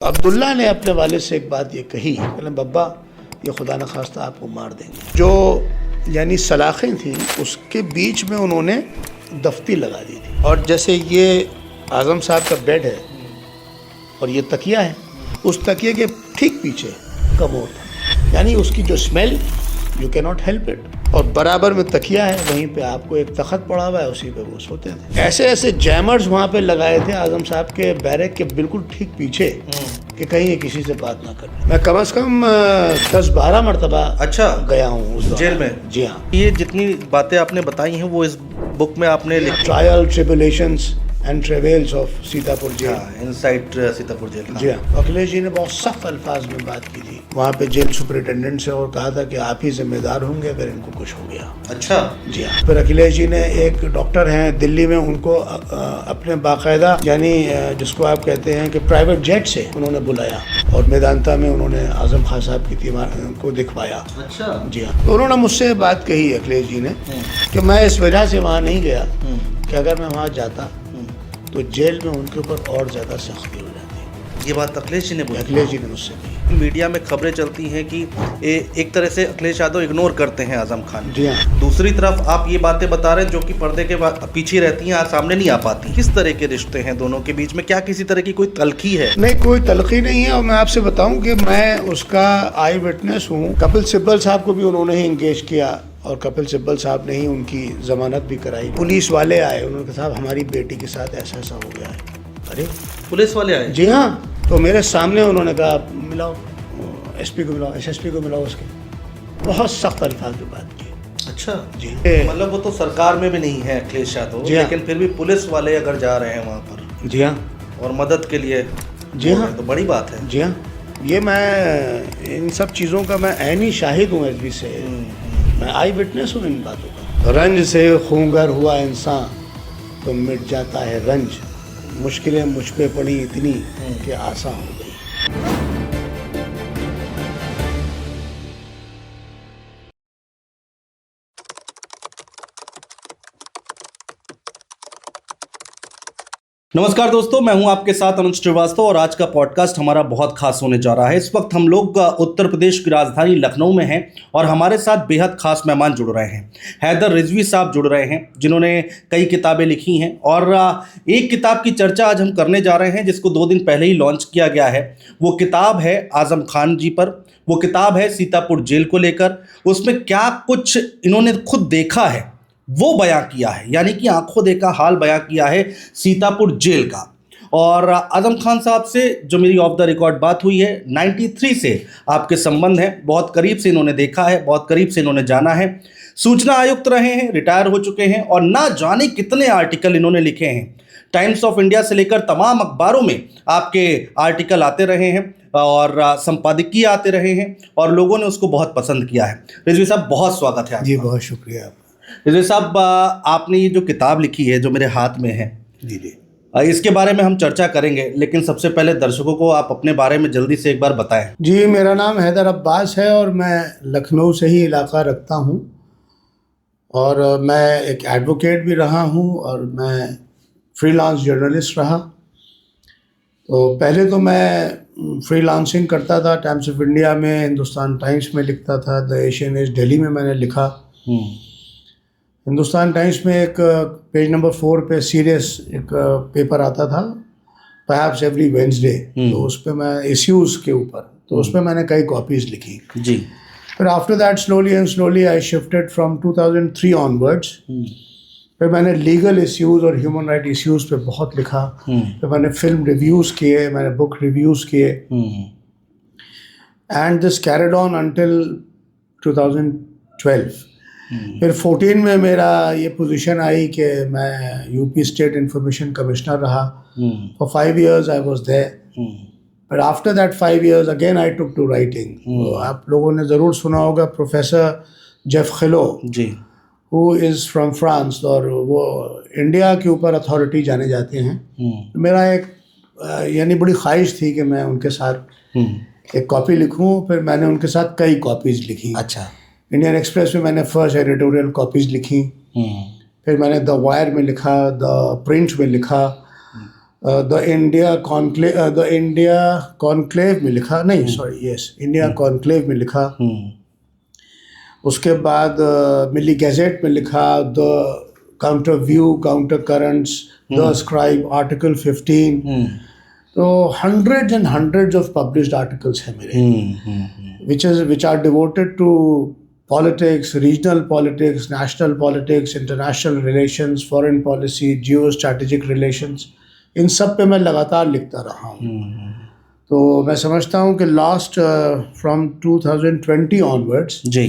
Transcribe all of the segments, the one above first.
अब्दुल्ला ने अपने वालिद से एक बात ये कही, कहले बब्बा ये खुदा न खास्ता आपको मार देंगे। जो यानी सलाखें थी उसके बीच में उन्होंने दफ्ती लगा दी थी, और जैसे ये आज़म साहब का बेड है और ये तकिया है, उस तकिए के ठीक पीछे कमोड था, यानी उसकी जो smell you can not help it, और बराबर में तकिया है, वहीं पे आपको एक तख्त पड़ा हुआ है, उसी पे वो सोते थे। ऐसे ऐसे जैमर्स वहाँ पे लगाए थे आज़म साहब के बैरक के बिल्कुल ठीक पीछे कि कहीं ये किसी से बात ना करे। मैं कम से कम 10-12 मरतबा गया हूँ उस जेल में। जी हाँ। ये जितनी बातें आपने बताई हैं वो इस बुक में आपने लिखी। Trial tribulations and travels of Sitapur jail, inside Sitapur jail. जी हाँ। अखिलेश जी ने बहुत सख्त अल्फाज में बात की थी वहाँ पे जेल सुपरिटेंडेंट से, और कहा था कि आप ही जिम्मेदार होंगे अगर इनको कुछ हो गया। अच्छा। जी हाँ। फिर अखिलेश जी ने एक डॉक्टर हैं दिल्ली में, उनको अपने बाकायदा यानी जिसको आप कहते हैं कि प्राइवेट जेट से उन्होंने बुलाया और मेदांता में उन्होंने आजम खान साहब की तीमार को दिखवाया। अच्छा। जी हाँ। तो उन्होंने मुझसे बात कही अखिलेश जी ने कि मैं इस वजह से वहाँ नहीं गया कि अगर मैं वहाँ जाता तो जेल में उनके ऊपर और ज़्यादा सख्ती हो जाती। ये बात अखिलेश जी ने बोली? अखिलेश जी ने मुझसे कही। मीडिया में खबरें चलती हैं कि एक तरह से अखिलेश यादव इग्नोर करते हैं आजम खान। जी हाँ। दूसरी तरफ आप ये बातें बता रहे हैं जो कि पर्दे के पीछे रहती हैं, सामने नहीं आ पाती। किस तरह के रिश्ते हैं दोनों के बीच में? क्या किसी तरह की कोई तलखी है? नहीं, कोई तलखी नहीं है, और मैं आपसे बताऊं कि मैं उसका आई विटनेस हूँ। कपिल सिब्बल साहब को भी उन्होंने ही इंगेज किया, और कपिल सिब्बल साहब ने ही उनकी जमानत भी कराई। पुलिस वाले आए, उन्होंने कहा साहब हमारी बेटी के साथ ऐसा ऐसा हो गया है। अरे पुलिस वाले आए? जी हाँ। तो मेरे सामने उन्होंने कहा मिलाओ एसपी को, मिलाओ एसएसपी को, मिलाओ उसके। बहुत सख्त अल्फाज में बात की। अच्छा जी। मतलब वो तो सरकार में भी नहीं है अखिलेश यादव, लेकिन फिर भी पुलिस वाले अगर जा रहे हैं वहाँ पर, जी हाँ, और मदद के लिए, जी हाँ, तो बड़ी बात है। जी हाँ। ये मैं इन सब चीज़ों का मैं ऐनी शाहिद हूँ एसबी से, मैं आई विटनेस हूँ इन बातों का। रंज से खूंगर हुआ इंसान तो मिट जाता है रंज, मुश्किलें मुझ पे पड़ी इतनी कि आसान हो गई। नमस्कार दोस्तों, मैं हूं आपके साथ अनुज श्रीवास्तव, और आज का पॉडकास्ट हमारा बहुत खास होने जा रहा है। इस वक्त हम लोग उत्तर प्रदेश की राजधानी लखनऊ में हैं, और हमारे साथ बेहद खास मेहमान जुड़ रहे हैं। हैदर रिजवी साहब जुड़ रहे हैं, जिन्होंने कई किताबें लिखी हैं, और एक किताब की चर्चा आज हम करने जा रहे हैं जिसको 2 दिन पहले ही लॉन्च किया गया है। वो किताब है आजम खान जी पर, वो किताब है सीतापुर जेल को लेकर। उसमें क्या कुछ इन्होंने खुद देखा है वो बयां किया है, यानी कि आंखों देखा हाल बयां किया है सीतापुर जेल का। और आजम खान साहब से जो मेरी ऑफ द रिकॉर्ड बात हुई है, 93 से आपके संबंध है, बहुत करीब से इन्होंने देखा है, बहुत करीब से इन्होंने जाना है। सूचना आयुक्त रहे हैं, रिटायर हो चुके हैं, और ना जाने कितने आर्टिकल इन्होंने लिखे हैं। टाइम्स ऑफ इंडिया से लेकर तमाम अखबारों में आपके आर्टिकल आते रहे हैं, और संपादकीय आते रहे हैं, और लोगों ने उसको बहुत पसंद किया है। रिजवी साहब, बहुत स्वागत है। जी, बहुत शुक्रिया। रिजवी साहब, आपने ये जो किताब लिखी है जो मेरे हाथ में है, जी जी, इसके बारे में हम चर्चा करेंगे, लेकिन सबसे पहले दर्शकों को आप अपने बारे में जल्दी से एक बार बताएं। जी, मेरा नाम हैदर अब्बास है, और मैं लखनऊ से ही इलाका रखता हूँ, और मैं एक एडवोकेट भी रहा हूँ, और मैं फ्रीलांस जर्नलिस्ट रहा। तो पहले तो मैं फ्रीलांसिंग करता था, टाइम्स ऑफ इंडिया में, हिंदुस्तान टाइम्स में लिखता था, द एशियन एज दिल्ली में मैंने लिखा। हिंदुस्तान टाइम्स में एक पेज नंबर 4 पे सीरियस एक पेपर आता था, परहैप्स एवरी वेडनेसडे, तो उस पर मैं इश्यूज़ के ऊपर, तो उस पर मैंने कई कॉपीज़ लिखी जी। फिर after that slowly and slowly I shifted from 2003 onwards. फिर मैंने लीगल इश्यूज़ और ह्यूमन राइट इश्यूज़ पे बहुत लिखा। फिर मैंने फिल्म रिव्यूज़ किए, मैंने बुक रिव्यूज़ किए, and this carried on until 2012। फिर 14 में मेरा ये पोजीशन आई कि मैं यूपी स्टेट इंफॉर्मेशन कमिश्नर रहा। For 5 years I was there, but after that 5 years again I took to writing. तो आप लोगों ने ज़रूर सुना होगा professor Jaffrelot ji, who is from France, और वो इंडिया के ऊपर अथॉरिटी जाने जाते हैं। तो मेरा एक यानी बड़ी ख्वाहिश थी कि मैं उनके साथ एक कॉपी लिखूं। फिर मैंने उनके साथ कई कॉपीज़ लिखी। अच्छा। इंडियन एक्सप्रेस में मैंने फर्स्ट एडिटोरियल कॉपीज़ लिखी, फिर मैंने द वायर में लिखा, द प्रिंट में लिखा, द इंडिया कॉन्क्लेव में लिखा, नहीं सॉरी, यस, इंडिया कॉन्क्लेव में लिखा। उसके बाद मिली गैजेट में लिखा, the counter view, counter currents, the scribe, article 15। तो hundreds and hundreds of published articles हैं मेरे, which are devoted to politics, regional politics, national politics, international relations, foreign policy, geostrategic relations, इन सब पे मैं लगातार लिखता रहा हूँ। तो मैं समझता हूँ कि लास्ट फ्रॉम 2020 ऑनवर्ड्स जी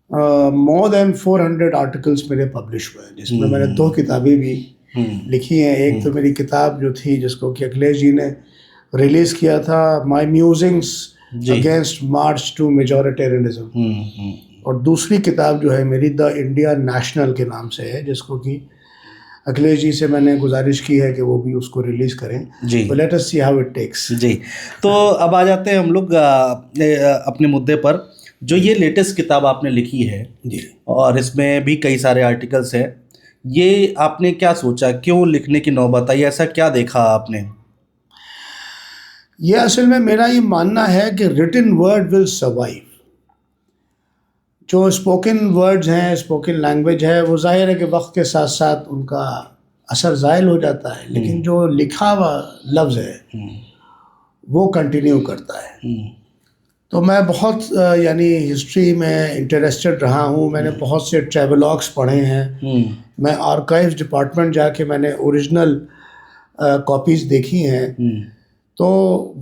मोर देन 400 आर्टिकल्स मेरे पब्लिश हुए हैं, जिसमें मैंने 2 किताबें भी लिखी हैं। एक तो मेरी किताब जो थी जिसको कि अखिलेश जी ने रिलीज़ किया था, my musings against march to majoritarianism, और दूसरी किताब जो है मेरी द इंडिया नेशनल के नाम से है, जिसको कि अखिलेश जी से मैंने गुजारिश की है कि वो भी उसको रिलीज़ करें। जी, तो let us see how it takes. जी, तो अब आ जाते हैं हम लोग अपने मुद्दे पर। जो ये लेटेस्ट किताब आपने लिखी है जी, और इसमें भी कई सारे आर्टिकल्स हैं, ये आपने क्या सोचा, क्यों लिखने की नौबत आई, ऐसा क्या देखा आपने? ये असल में मेरा ये मानना है कि रिटन वर्ड विल सर्वाइव। जो स्पोकन वर्ड्स हैं, स्पोकन लैंग्वेज है, वो जाहिर है कि वक्त के साथ साथ उनका असर ज़ायल हो जाता है, लेकिन जो लिखा हुआ लफ्ज़ है वो कंटिन्यू करता है। तो मैं बहुत यानी हिस्ट्री में इंटरेस्टेड रहा हूँ। मैंने बहुत से ट्रेवलॉग्स पढ़े हैं। मैं आर्काइव्स डिपार्टमेंट जाके मैंने ओरिजिनल कॉपीज़ देखी हैं। तो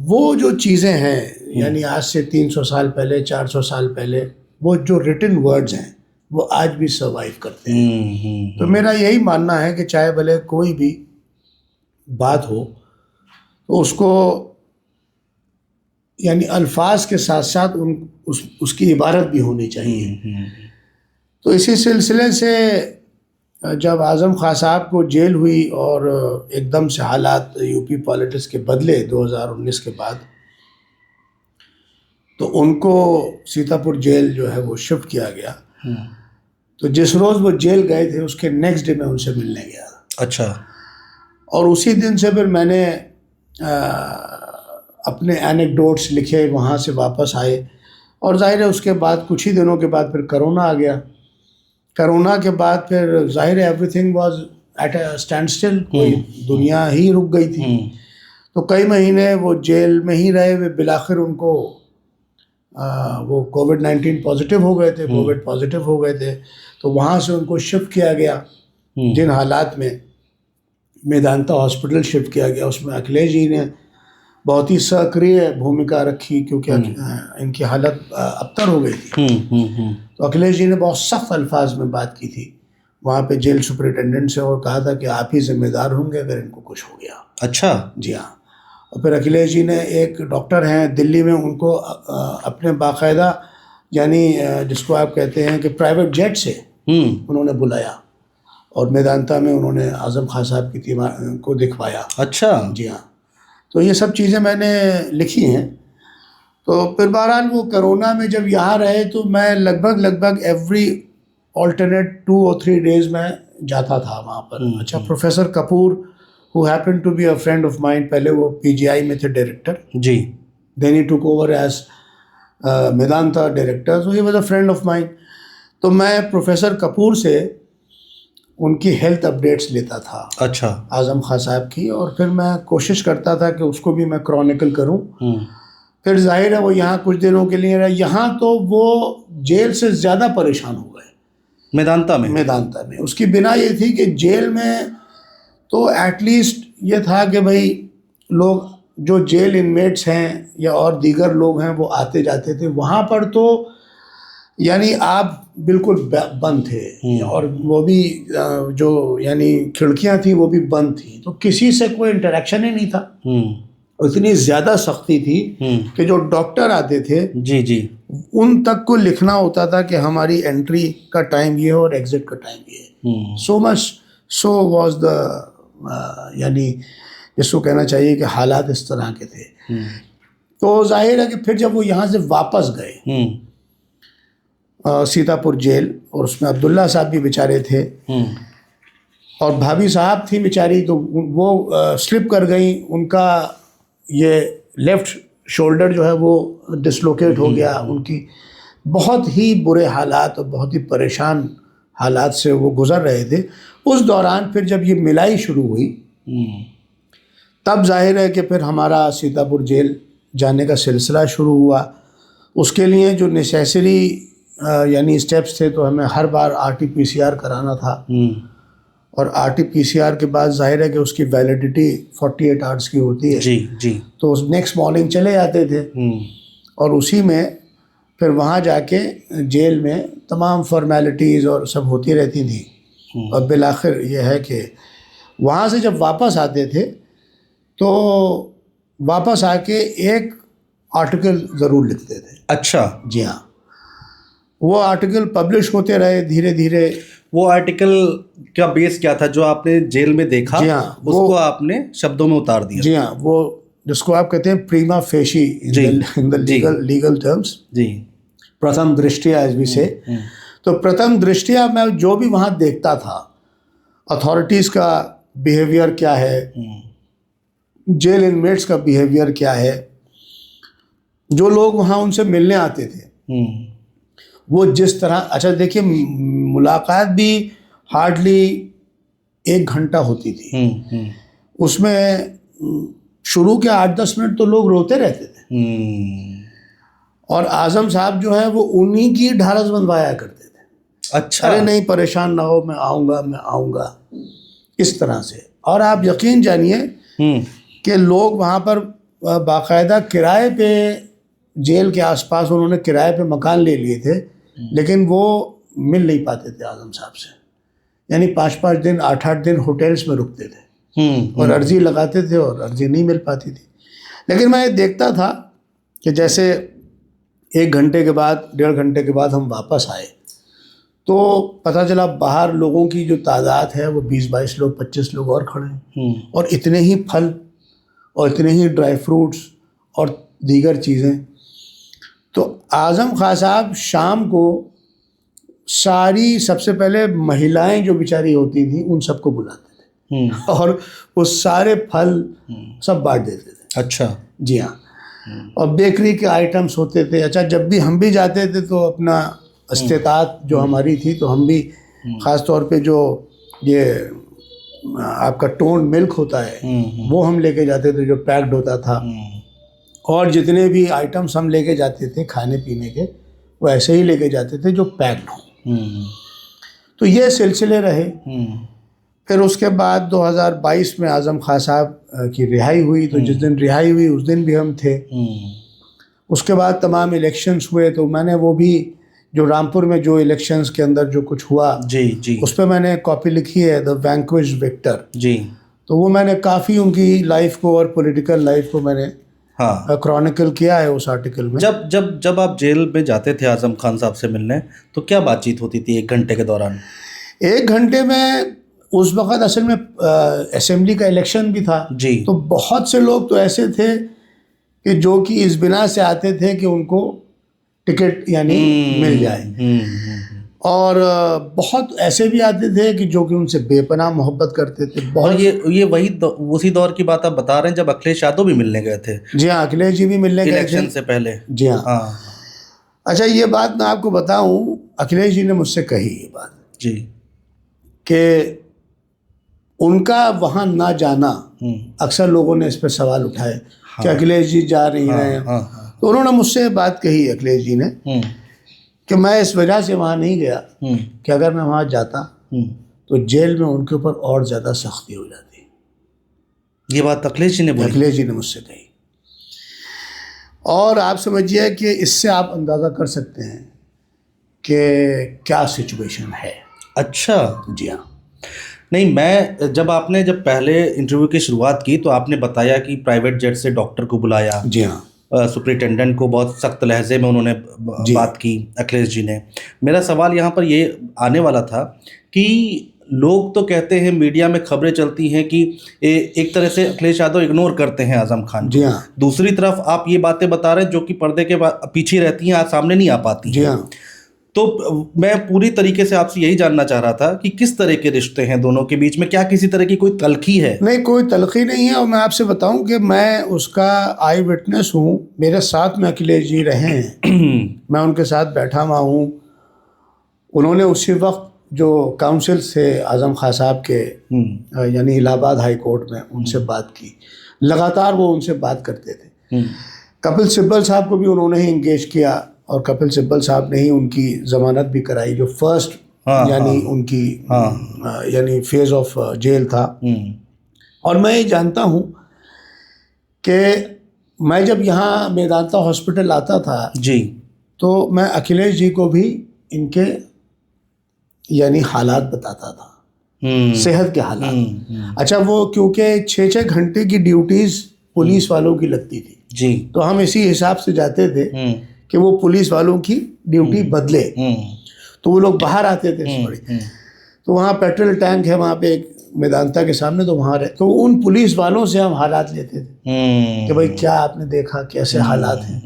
वो जो चीज़ें हैं, यानी आज से 300 साल पहले, 400 साल पहले, वो जो रिटन वर्ड्स हैं वो आज भी सर्वाइव करते हैं। तो मेरा यही मानना है कि चाहे भले कोई भी बात हो तो उसको यानी अल्फाज के साथ साथ उसकी इबारत भी होनी चाहिए। तो इसी सिलसिले से जब आज़म खां साहब को जेल हुई और एकदम से हालात यूपी पॉलिटिक्स के बदले 2019 के बाद, तो उनको सीतापुर जेल जो है वो शिफ्ट किया गया। तो जिस रोज़ वो जेल गए थे उसके नेक्स्ट डे मैं उनसे मिलने गया। अच्छा। और उसी दिन से फिर मैंने अपने एनेक्डोट्स लिखे, वहाँ से वापस आए। और जाहिर है उसके बाद कुछ ही दिनों के बाद फिर कोरोना आ गया। कोरोना के बाद फिर जाहिर है everything was at a stand still, कोई दुनिया ही रुक गई थी। तो कई महीने वो जेल में ही रहे। वे बिलाखिर उनको वो कोविड-19 पॉजिटिव हो गए थे, कोविड पॉजिटिव हो गए थे। तो वहाँ से उनको शिफ्ट किया गया। जिन हालात में मेदांता हॉस्पिटल शिफ्ट किया गया, उसमें अखिलेश जी ने बहुत ही सक्रिय भूमिका रखी, क्योंकि इनकी हालत अबतर हो गई थी। तो अखिलेश जी ने बहुत सख्त अल्फाज में बात की थी वहाँ पे जेल सुपरिटेंडेंट से, और कहा था कि आप ही जिम्मेदार होंगे अगर इनको कुछ हो गया। अच्छा। जी हाँ। और फिर अखिलेश जी ने, एक डॉक्टर हैं दिल्ली में, उनको अपने बाकायदा यानी जिसको आप कहते हैं कि प्राइवेट जेट से उन्होंने बुलाया और मेदांता में उन्होंने आज़म खां साहब की टीम को दिखवाया। अच्छा। जी हाँ। तो ये सब चीज़ें मैंने लिखी हैं। तो फिर बहरहाल वो कोरोना में जब यहाँ रहे तो मैं लगभग एवरी ऑल्टरनेट 2 और 3 डेज़ में जाता था वहाँ पर। अच्छा, professor Kapoor who happened to be a friend of mine, पहले वो PGI में थे डायरेक्टर जी, then he took over as Medanta director, so he was a friend of mine। तो मैं प्रोफेसर कपूर से उनकी हेल्थ अपडेट्स लेता था। अच्छा। आज़म खां साहब की, और फिर मैं कोशिश करता था कि उसको भी मैं क्रॉनिकल करूं। फिर जाहिर है वो यहाँ कुछ दिनों के लिए रहे। यहाँ तो वो जेल से ज़्यादा परेशान हो गए मेदांता में। उसकी बिना ये थी कि जेल में तो एटलीस्ट ये था कि भाई लोग जो जेल इनमेट्स हैं या और दीगर लोग हैं वो आते जाते थे। वहाँ पर तो यानी आप बिल्कुल बंद थे, और वो भी जो यानी खिड़कियाँ थी वो भी बंद थी, तो किसी से कोई इंटरेक्शन ही नहीं था। इतनी ज़्यादा सख्ती थी कि जो डॉक्टर आते थे जी जी, उन तक को लिखना होता था कि हमारी एंट्री का टाइम ये है और एग्जिट का टाइम ये है। सो वॉज द यानी जिसको कहना चाहिए कि हालात इस तरह के थे। तो जाहिर है कि फिर जब वो यहाँ से वापस गए सीतापुर जेल, और उसमें अब्दुल्ला साहब भी बेचारे थे, और भाभी साहब थी बेचारी, तो वो स्लिप कर गई, उनका ये लेफ़्ट शोल्डर जो है वो डिसलोकेट हो गया, उनकी बहुत ही बुरे हालात और बहुत ही परेशान हालात से वो गुज़र रहे थे। उस दौरान फिर जब ये मिलाई शुरू हुई तब जाहिर है कि फिर हमारा सीतापुर जेल जाने का सिलसिला शुरू हुआ। उसके लिए जो नेसेसरी यानी स्टेप्स थे, तो हमें हर बार RT-PCR कराना था, और RT-PCR के बाद जाहिर है कि उसकी वैलिडिटी 48 आवर्स की होती है। जी जी। तो नेक्स्ट मॉर्निंग चले जाते थे और उसी में फिर वहाँ जाके जेल में तमाम फॉर्मेलिटीज़ और सब होती रहती थी। और बिलाखिर ये है कि वहाँ से जब वापस आते थे तो वापस आके एक आर्टिकल ज़रूर लिखते थे। अच्छा। जी हाँ, वो आर्टिकल पब्लिश होते रहे धीरे धीरे। वो आर्टिकल का बेस क्या था जो आपने जेल में देखा? जी हाँ, उसको आपने शब्दों में उतार दिया। जी हाँ, वो जिसको आप कहते हैं प्रीमा facie in the legal terms, जी, प्रथम दृष्टिया एज वी से। तो प्रथम दृष्टिया मैं जो भी वहाँ देखता था, अथॉरिटीज़ का बिहेवियर क्या है, जेल इनमेट्स का बिहेवियर क्या है, जो लोग वहाँ उनसे मिलने आते थे वो जिस तरह, अच्छा देखिए, मुलाकात भी हार्डली 1 घंटा होती थी। उसमें शुरू के 8-10 मिनट तो लोग रोते रहते थे, और आज़म साहब जो है वो उन्हीं की ढारस बंधवाया करते थे। अच्छा। अरे नहीं, परेशान ना हो, मैं आऊँगा, इस तरह से। और आप यकीन जानिए कि लोग वहाँ पर बाकायदा किराए पे, जेल के आसपास उन्होंने किराए पे मकान ले लिए थे, लेकिन वो मिल नहीं पाते थे आज़म साहब से। यानी 5-5 दिन 8-8 दिन होटल्स में रुकते थे और अर्जी लगाते थे और अर्जी नहीं मिल पाती थी। लेकिन मैं देखता था कि जैसे 1 घंटे के बाद, 1.5 घंटे के बाद हम वापस आए तो पता चला बाहर लोगों की जो तादाद है वो 20-22 लोग, 25 लोग और खड़े हैं, और इतने ही फल और इतने ही ड्राई फ्रूट्स और दीगर चीज़ें। तो आज़म खां साहब शाम को सारी, सबसे पहले महिलाएं जो बेचारी होती थी उन सबको बुलाते थे और वो सारे फल सब बांट देते थे। अच्छा। जी हाँ, और बेकरी के आइटम्स होते थे। अच्छा, जब भी हम भी जाते थे तो अपना इस्तेताअत जो हमारी थी, तो हम भी ख़ास तौर पे जो ये आपका टोन मिल्क होता है वो हम लेके जाते थे, जो पैक्ड होता था, और जितने भी आइटम्स हम लेके जाते थे खाने पीने के, वो ऐसे ही लेके जाते थे जो पैक्ड हों। तो ये सिलसिले रहे। फिर उसके बाद 2022 में आज़म खां साहब की रिहाई हुई। तो जिस दिन रिहाई हुई उस दिन भी हम थे। उसके बाद तमाम इलेक्शंस हुए, तो मैंने वो भी जो रामपुर में जो इलेक्शंस के अंदर जो कुछ हुआ, जी जी, उस पर मैंने कॉपी लिखी है, द वैंक्विश्ड विक्टर। जी। तो वो मैंने काफ़ी उनकी लाइफ को और पॉलिटिकल लाइफ को मैंने क्रॉनिकल किया है उस आर्टिकल में। जब आप जेल में जाते थे आज़म खान साहब से मिलने, तो क्या बातचीत होती थी 1 घंटे के दौरान? 1 घंटे में उस वक़्त असल में असेंबली का इलेक्शन भी था जी। तो बहुत से लोग तो ऐसे थे कि जो कि इस बिना से आते थे कि उनको टिकट यानी मिल जाए, और बहुत ऐसे भी आते थे कि जो कि उनसे बेपनाह मोहब्बत करते थे। बहुत ये वही उसी दौर की बात आप बता रहे हैं जब अखिलेश यादव भी मिलने गए थे? जी हाँ, अखिलेश जी भी मिलने गए थे इलेक्शन से पहले। जी हाँ। अच्छा, ये बात मैं आपको बताऊं, अखिलेश जी ने मुझसे कही ये बात जी कि उनका वहाँ ना जाना, अक्सर लोगों ने इस पर सवाल उठाए कि अखिलेश जी जा नहीं रहे हैं। तो उन्होंने मुझसे बात कही, अखिलेश जी ने, कि मैं इस वजह से वहाँ नहीं गया कि अगर मैं वहाँ जाता तो जेल में उनके ऊपर और ज़्यादा सख्ती हो जाती। ये बात अखिलेश जी ने बोली? अखिलेश जी ने मुझसे कही। और आप समझिए कि इससे आप अंदाज़ा कर सकते हैं कि क्या सिचुएशन है। अच्छा। जी हाँ। नहीं, मैं जब पहले इंटरव्यू की शुरुआत की तो आपने बताया कि प्राइवेट जेट से डॉक्टर को बुलाया। जी हाँ। सुपरिटेंडेंट को बहुत सख्त लहजे में उन्होंने बात की अखिलेश जी ने। मेरा सवाल यहाँ पर ये आने वाला था कि लोग तो कहते हैं, मीडिया में खबरें चलती हैं कि एक तरह से अखिलेश यादव इग्नोर करते हैं आज़म खान। जी हाँ। दूसरी तरफ आप ये बातें बता रहे हैं जो कि पर्दे के पीछे रहती हैं, आज सामने नहीं आ पाती। जी हाँ। तो मैं पूरी तरीके से आपसे यही जानना चाह रहा था कि किस तरह के रिश्ते हैं दोनों के बीच में, क्या किसी तरह की कोई तलखी है? नहीं, कोई तलखी नहीं है। और मैं आपसे बताऊं कि मैं उसका आई विटनेस हूँ। मेरे साथ में अखिलेश जी रहे हैं, मैं उनके साथ बैठा हुआ हूँ। उन्होंने उसी वक्त जो काउंसिल से आज़म खां साहब के यानी इलाहाबाद हाई कोर्ट में उनसे बात की, लगातार वो उनसे बात करते थे। कपिल सिब्बल साहब को भी उन्होंने ही इंगेज किया और कपिल सिब्बल साहब ने ही उनकी ज़मानत भी कराई, जो फर्स्ट यानी उनकी यानी फेज़ ऑफ जेल था। और मैं ये जानता हूँ कि मैं जब यहाँ मेदांता हॉस्पिटल आता था जी, तो मैं अखिलेश जी को भी इनके यानी हालात बताता था, सेहत के हालात। अच्छा, वो क्योंकि 6-6 घंटे की ड्यूटीज़ पुलिस वालों की लगती थी जी, तो हम इसी हिसाब से जाते थे कि वो पुलिस वालों की ड्यूटी बदले। तो वो लोग बाहर आते थे सॉरी, तो वहाँ पेट्रोल टैंक है वहाँ पे एक मेदांता के सामने, तो वहाँ तो उन पुलिस वालों से हम हालात लेते थे कि भाई क्या आपने देखा, कैसे हालात हैं।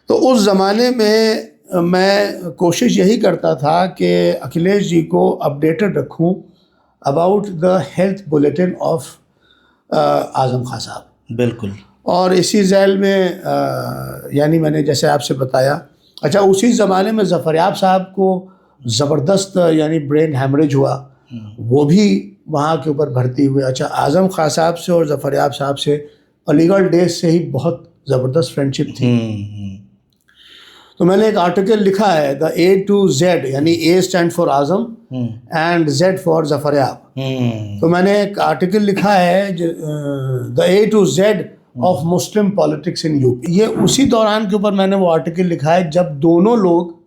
तो उस ज़माने में मैं कोशिश यही करता था कि अखिलेश जी को अपडेटेड रखूं about the health bulletin of Azam Khan साहब। बिल्कुल। और इसी झैल में यानी मैंने जैसे आपसे बताया, अच्छा उसी ज़माने में ज़फ़रयाब साहब को ज़बरदस्त यानी ब्रेन हैमरेज हुआ, वो भी वहाँ के ऊपर भर्ती हुए। अच्छा, आज़म खां साहब से और ज़फ़रयाब साहब से अलीगढ़ डेज से ही बहुत ज़बरदस्त फ्रेंडशिप थी। तो मैंने एक आर्टिकल लिखा है द A to Z, यानी A stand for Azam and Z for Zafaryab. तो मैंने एक आर्टिकल लिखा है the A to Z of Muslim politics in UP. ये उसी दौरान के ऊपर मैंने वो आर्टिकल लिखा है जब दोनों लोग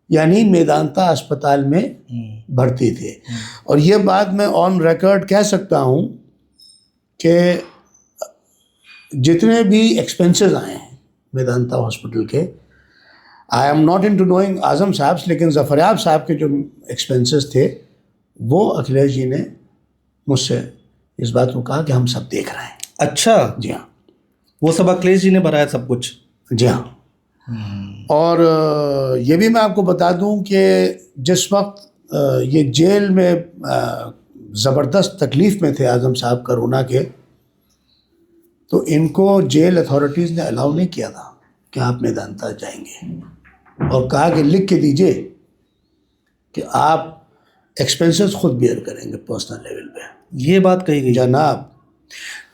यानी मेदांता अस्पताल में भर्ती थे। और ये बात मैं ऑन रिकॉर्ड कह सकता हूँ कि जितने भी एक्सपेंसेस आए हैं मेदांता हॉस्पिटल के, I am not into knowing Azam साहब, लेकिन ज़फ़रयाब साहब के जो एक्सपेंसेस थे वो अखिलेश जी ने मुझसे इस बात को कहा कि हम सब देख रहे हैं। अच्छा, जी हाँ, वो सब अखिलेश जी ने भराया सब कुछ? जी हाँ। और ये भी मैं आपको बता दूं कि जिस वक्त ये जेल में ज़बरदस्त तकलीफ़ में थे आज़म साहब कोरोना के, तो इनको जेल अथॉरिटीज़ ने अलाउ नहीं किया था कि आप मेदांता जाएंगे, और कहा कि लिख के दीजिए कि आप एक्सपेंसेस खुद बेयर करेंगे पर्सनल लेवल पे। ये बात कही गई जनाब,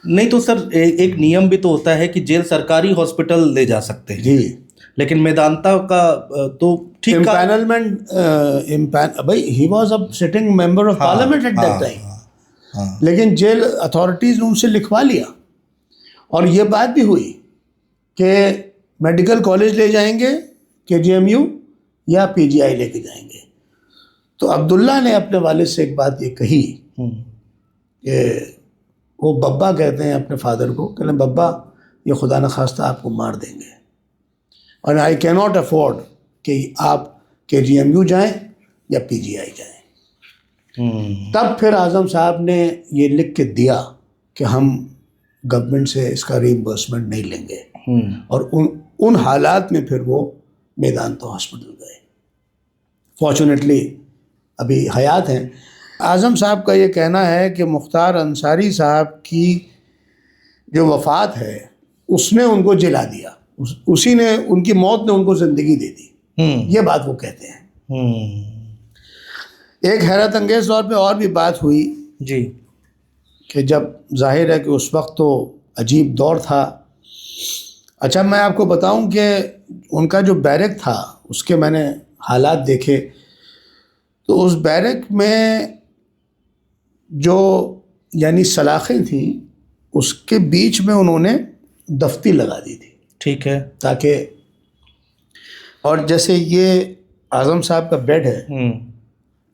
नहीं तो सर एक नियम भी तो होता है कि जेल सरकारी हॉस्पिटल ले जा सकते हैं जी, लेकिन मेदांता का तो ठीक इम्पैनलमेंट भाई he was a sitting member of parliament at that time, लेकिन जेल अथॉरिटीज़ ने उनसे लिखवा लिया। और ये बात भी हुई कि मेडिकल कॉलेज ले जाएंगे KGMU या PGI लेके जाएंगे। तो अब्दुल्ला ने अपने वालिद से एक बात ये कही कि वो बब्बा कहते हैं अपने फादर को, कहते हैं बब्बा ये खुदा न खास्ता आपको मार देंगे और आई कैन नॉट अफोर्ड कि आप KGMU जाएं या PGI जाएं। तब फिर आज़म साहब ने ये लिख के दिया कि हम गवर्नमेंट से इसका रीइंबर्समेंट नहीं लेंगे, और उन हालात में फिर वो मेदांता हॉस्पिटल गए। फॉर्चुनेटली अभी हयात हैं। आज़म साहब का ये कहना है कि मुख्तार अंसारी साहब की जो वफ़ात है उसने उनको जिला दिया, उसी ने, उनकी मौत ने उनको ज़िंदगी दे दी। ये बात वो कहते हैं। एक हैरत अंगेज़ तौर पे और भी बात हुई जी कि जब जाहिर है कि उस वक्त तो अजीब दौर था। अच्छा, मैं आपको बताऊं कि उनका जो बैरक था उसके मैंने हालात देखे, तो उस बैरक में जो यानी सलाखें थी उसके बीच में उन्होंने दफ्ती लगा दी थी, ठीक है, ताकि, और जैसे ये आज़म साहब का बेड है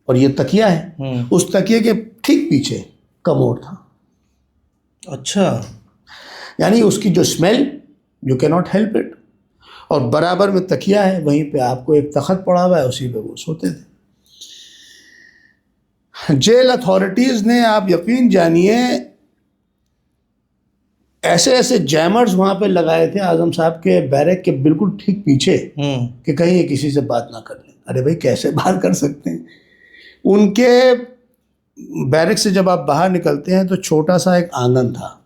और ये तकिया है, उस तकिए के ठीक पीछे कमोड था। अच्छा, यानी उसकी जो smell you can not help it, और बराबर में तकिया है, वहीं पे आपको एक तख्त पड़ा हुआ है, उसी पे वो सोते थे। जेल अथॉरिटीज़ ने, आप यकीन जानिए, ऐसे ऐसे जैमर्स वहाँ पे लगाए थे आजम साहब के बैरक के बिल्कुल ठीक पीछे कि कहीं ये किसी से बात ना कर लें। अरे भाई कैसे बात कर सकते हैं? उनके बैरक से जब आप बाहर निकलते हैं तो छोटा सा एक आंगन था,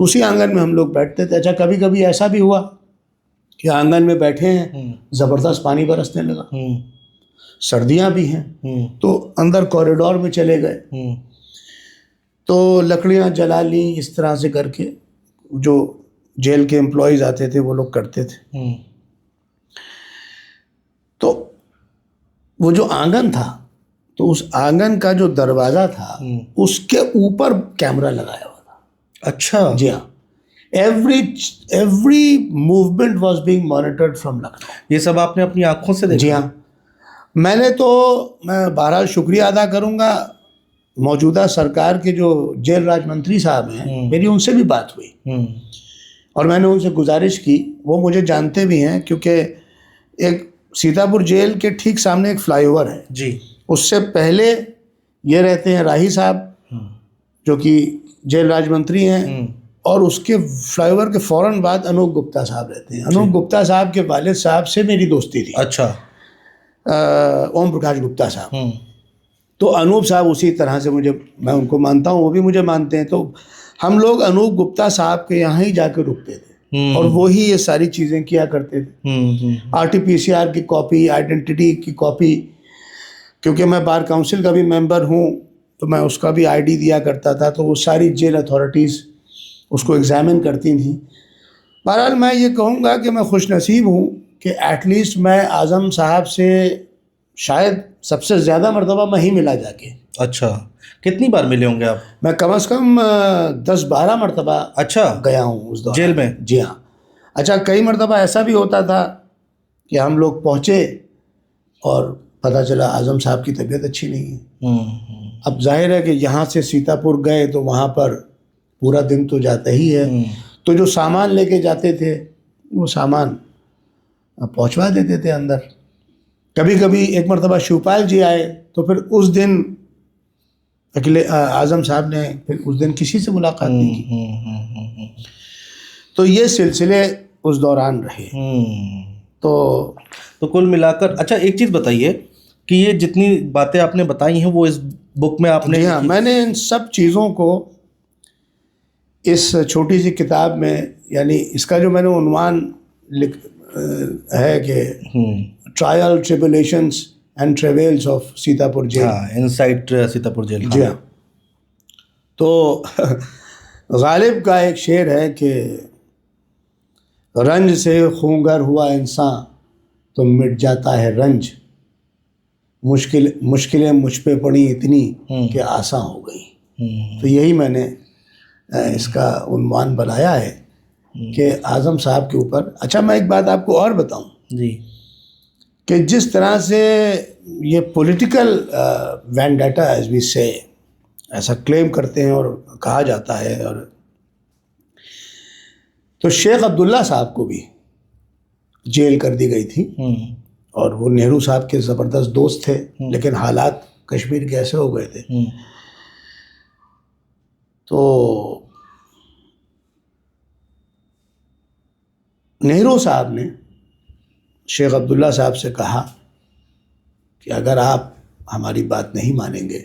उसी आंगन में हम लोग बैठते थे। अच्छा कभी कभी ऐसा भी हुआ कि आंगन में बैठे हैं, ज़बरदस्त पानी बरसने लगा, सर्दियाँ भी हैं, तो अंदर कॉरिडोर में चले गए, तो लकड़ियाँ जला ली, इस तरह से करके जो जेल के एम्प्लॉयज़ आते थे वो लोग करते थे। तो वो जो आंगन था, तो उस आंगन का जो दरवाज़ा था उसके ऊपर कैमरा लगाया हुआ था। अच्छा। जी हाँ, every movement was being monitored from Lucknow. ये सब आपने अपनी आंखों से देखा? जी हाँ, मैं बहरहाल शुक्रिया अदा करूँगा मौजूदा सरकार के जो जेल राज मंत्री साहब हैं, मेरी उनसे भी बात हुई और मैंने उनसे गुजारिश की। वो मुझे जानते भी हैं क्योंकि एक सीतापुर जेल के ठीक सामने एक फ्लाईओवर है जी, उससे पहले ये रहते हैं राही साहब जो कि जेल राज मंत्री हैं, और उसके फ्लाईओवर के फ़ौरन बाद अनूप गुप्ता साहब रहते हैं। अनूप गुप्ता साहब के वालिद साहब से मेरी दोस्ती थी। अच्छा। ओम प्रकाश गुप्ता साहब। तो अनूप साहब उसी तरह से मैं उनको मानता हूँ, वो भी मुझे मानते हैं। तो हम लोग अनूप गुप्ता साहब के यहाँ ही जाकर रुकते थे और वो ही ये सारी चीज़ें किया करते थे। RT-PCR की कॉपी, आइडेंटिटी की कॉपी, क्योंकि मैं बार काउंसिल का भी मेंबर हूँ तो मैं उसका भी ID दिया करता था, तो वो सारी जेल अथॉरिटीज़ उसको एग्ज़ामिन करती थी। बहरहाल मैं ये कहूँगा कि मैं खुशनसीब हूँ कि एटलीस्ट मैं आज़म साहब से शायद सबसे ज़्यादा मरतबा मैं ही मिला जाके। अच्छा, कितनी बार मिले होंगे आप? मैं कम से कम 10-12 मरतबा अच्छा गया हूँ उस दौरान जेल में? जी हाँ। अच्छा कई मरतबा ऐसा भी होता था कि हम लोग पहुँचे और पता चला आज़म साहब की तबीयत अच्छी नहीं है। अब जाहिर है कि यहाँ से सीतापुर गए तो वहाँ पर पूरा दिन तो जाता ही है, तो जो सामान लेके जाते थे वो सामान पहुँचवा देते थे अंदर। कभी कभी एक मरतबा शिवपाल जी आए तो फिर उस दिन अकेले आज़म साहब ने फिर उस दिन किसी से मुलाकात नहीं की। तो ये सिलसिले उस दौरान रहे। तो कुल मिलाकर अच्छा एक चीज़ बताइए कि ये जितनी बातें आपने बताई हैं वो इस बुक में आपने? जी हाँ, मैंने इन सब चीज़ों को इस छोटी सी किताब में, यानी इसका जो मैंने उन्वान है कि trial tribulations and travels of Sitapur jail. हाँ, इनसाइड सीतापुर जेल। जी हाँ। तो गालिब का एक शेर है कि रंज से खूंगर हुआ इंसान तो मिट जाता है रंज, मुश्किलें मुझ पे पड़ी इतनी कि आसान हो गई। तो यही मैंने इसका उन्वान बनाया है कि आज़म साहब के ऊपर। अच्छा मैं एक बात आपको और बताऊं जी, कि जिस तरह से ये पॉलिटिकल वेंडेटा एज वी से ऐसा क्लेम करते हैं और कहा जाता है, और तो शेख अब्दुल्ला साहब को भी जेल कर दी गई थी और वो नेहरू साहब के ज़बरदस्त दोस्त थे, लेकिन हालात कश्मीर के ऐसे हो गए थे। तो नेहरू साहब ने शेख अब्दुल्ला साहब से कहा कि अगर आप हमारी बात नहीं मानेंगे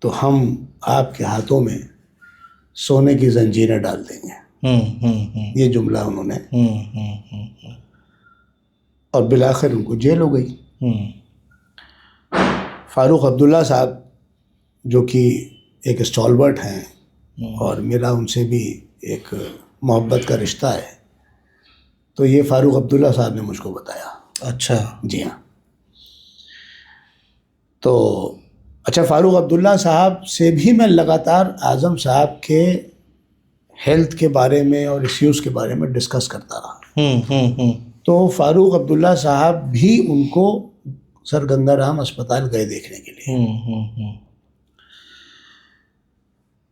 तो हम आपके हाथों में सोने की जंजीरें डाल देंगे। ये जुमला उन्होंने, और बिलाखिर उनको जेल हो गई। फारूक अब्दुल्ला साहब जो कि एक स्टॉलवर्ट हैं और मेरा उनसे भी एक मोहब्बत का रिश्ता है, तो ये फारूक अब्दुल्ला साहब ने मुझको बताया। अच्छा। जी हाँ। तो अच्छा, फारूक अब्दुल्ला साहब से भी मैं लगातार आज़म साहब के हेल्थ के बारे में और इश्यूज़ के बारे में डिस्कस करता रहा। तो फारूक अब्दुल्ला साहब भी उनको सर गंगाराम अस्पताल गए देखने के लिए।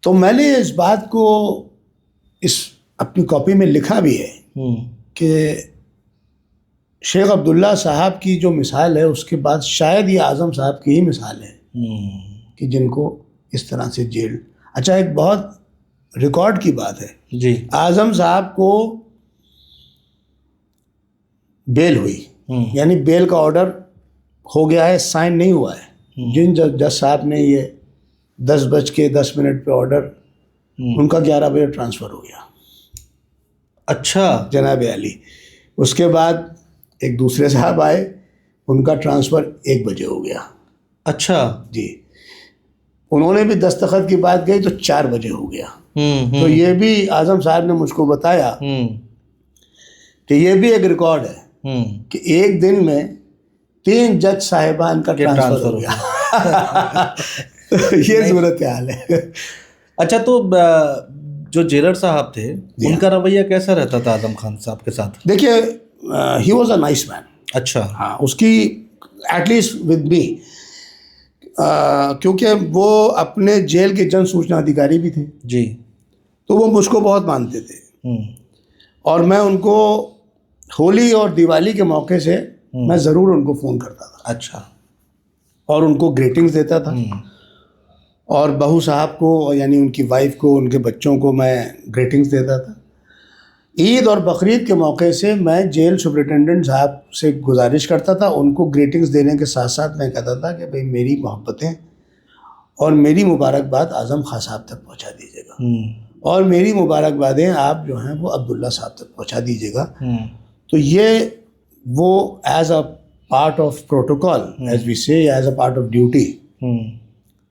तो मैंने इस बात को इस अपनी कॉपी में लिखा भी है कि शेख अब्दुल्ला साहब की जो मिसाल है उसके बाद शायद ये आज़म साहब की ही मिसाल है कि जिनको इस तरह से जेल। अच्छा, एक बहुत रिकॉर्ड की बात है, जी। आजम साहब को बेल हुई, यानी बेल का ऑर्डर हो गया है, साइन नहीं हुआ है। जिन जज साहब ने ये 10:10 पे ऑर्डर, उनका 11 बजे ट्रांसफ़र हो गया। अच्छा। जनाब अली। उसके बाद एक दूसरे साहब आए, उनका ट्रांसफ़र 1 बजे हो गया। अच्छा जी। उन्होंने भी दस्तखत की बात कही तो 4 बजे हो गया। तो ये भी आजम साहब ने मुझको बताया कि ये भी एक रिकॉर्ड है कि एक दिन में 3 जज साहिबान का ट्रांसफ़र हो गया। तो ये सूरत हाल है। अच्छा, तो जो जेलर साहब थे उनका रवैया कैसा रहता था आजम खान साहब के साथ? देखिए, he was a nice man. अच्छा। हाँ, उसकी एटलीस्ट विद मी, क्योंकि वो अपने जेल के जन सूचना अधिकारी भी थे जी। तो वो मुझको बहुत मानते थे और मैं उनको होली और दिवाली के मौके से मैं ज़रूर उनको फ़ोन करता था। अच्छा। और उनको ग्रीटिंग्स देता था और बहू साहब को, यानी उनकी वाइफ को, उनके बच्चों को मैं ग्रीटिंग्स देता था। ईद और बकरीद के मौके से मैं जेल सुपरिटेंडेंट साहब से गुजारिश करता था, उनको ग्रीटिंग्स देने के साथ साथ मैं कहता था कि भाई मेरी मोहब्बतें और मेरी मुबारकबाद आज़म खान साहब तक पहुंचा दीजिएगा और मेरी मुबारकबादें आप जो हैं वो अब्दुल्ला साहब तक पहुंचा दीजिएगा। तो ये वो as a part of protocol, as we say, as a part of duty,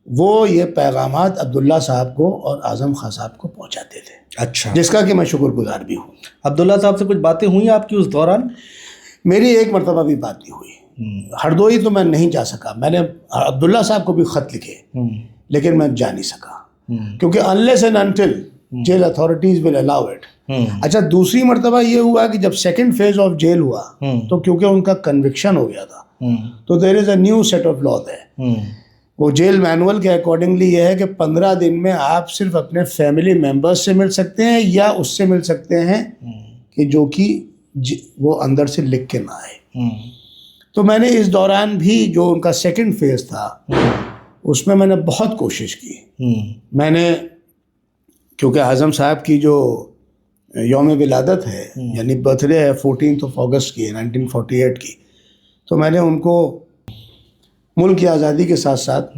वो ये पैगामात अब्दुल्ला साहब को और आज़म खान साहब को पहुंचाते थे। अच्छा। जिसका कि मैं शुक्रगुजार भी हूँ। अब्दुल्ला साहब से कुछ बातें हुई आपकी उस दौरान? मेरी एक मरतबा भी बात नहीं हुई। हरदोई तो मैं नहीं जा सका, मैंने अब्दुल्ला साहब को भी ख़त लिखे लेकिन मैं जा नहीं सका क्योंकि unless and until jail authorities will allow it. अच्छा, दूसरी मरतबा ये हुआ कि जब सेकेंड फेज ऑफ जेल हुआ तो क्योंकि उनका कन्विक्शन हो गया था तो there is a new set of law है। वो जेल मैनुअल के अकॉर्डिंगली ये है कि 15 दिन में आप सिर्फ अपने फैमिली मेम्बर्स से मिल सकते हैं या उससे मिल सकते हैं कि जो कि वो अंदर से लिख के ना आए। तो मैंने इस दौरान भी जो उनका सेकंड फेज था उसमें मैंने बहुत कोशिश की। मैंने, क्योंकि आज़म साहब की जो यौम विलादत है यानी बर्थडे है 14 अगस्त की 1948 की, तो मैंने उनको मुल्क की आज़ादी के साथ साथ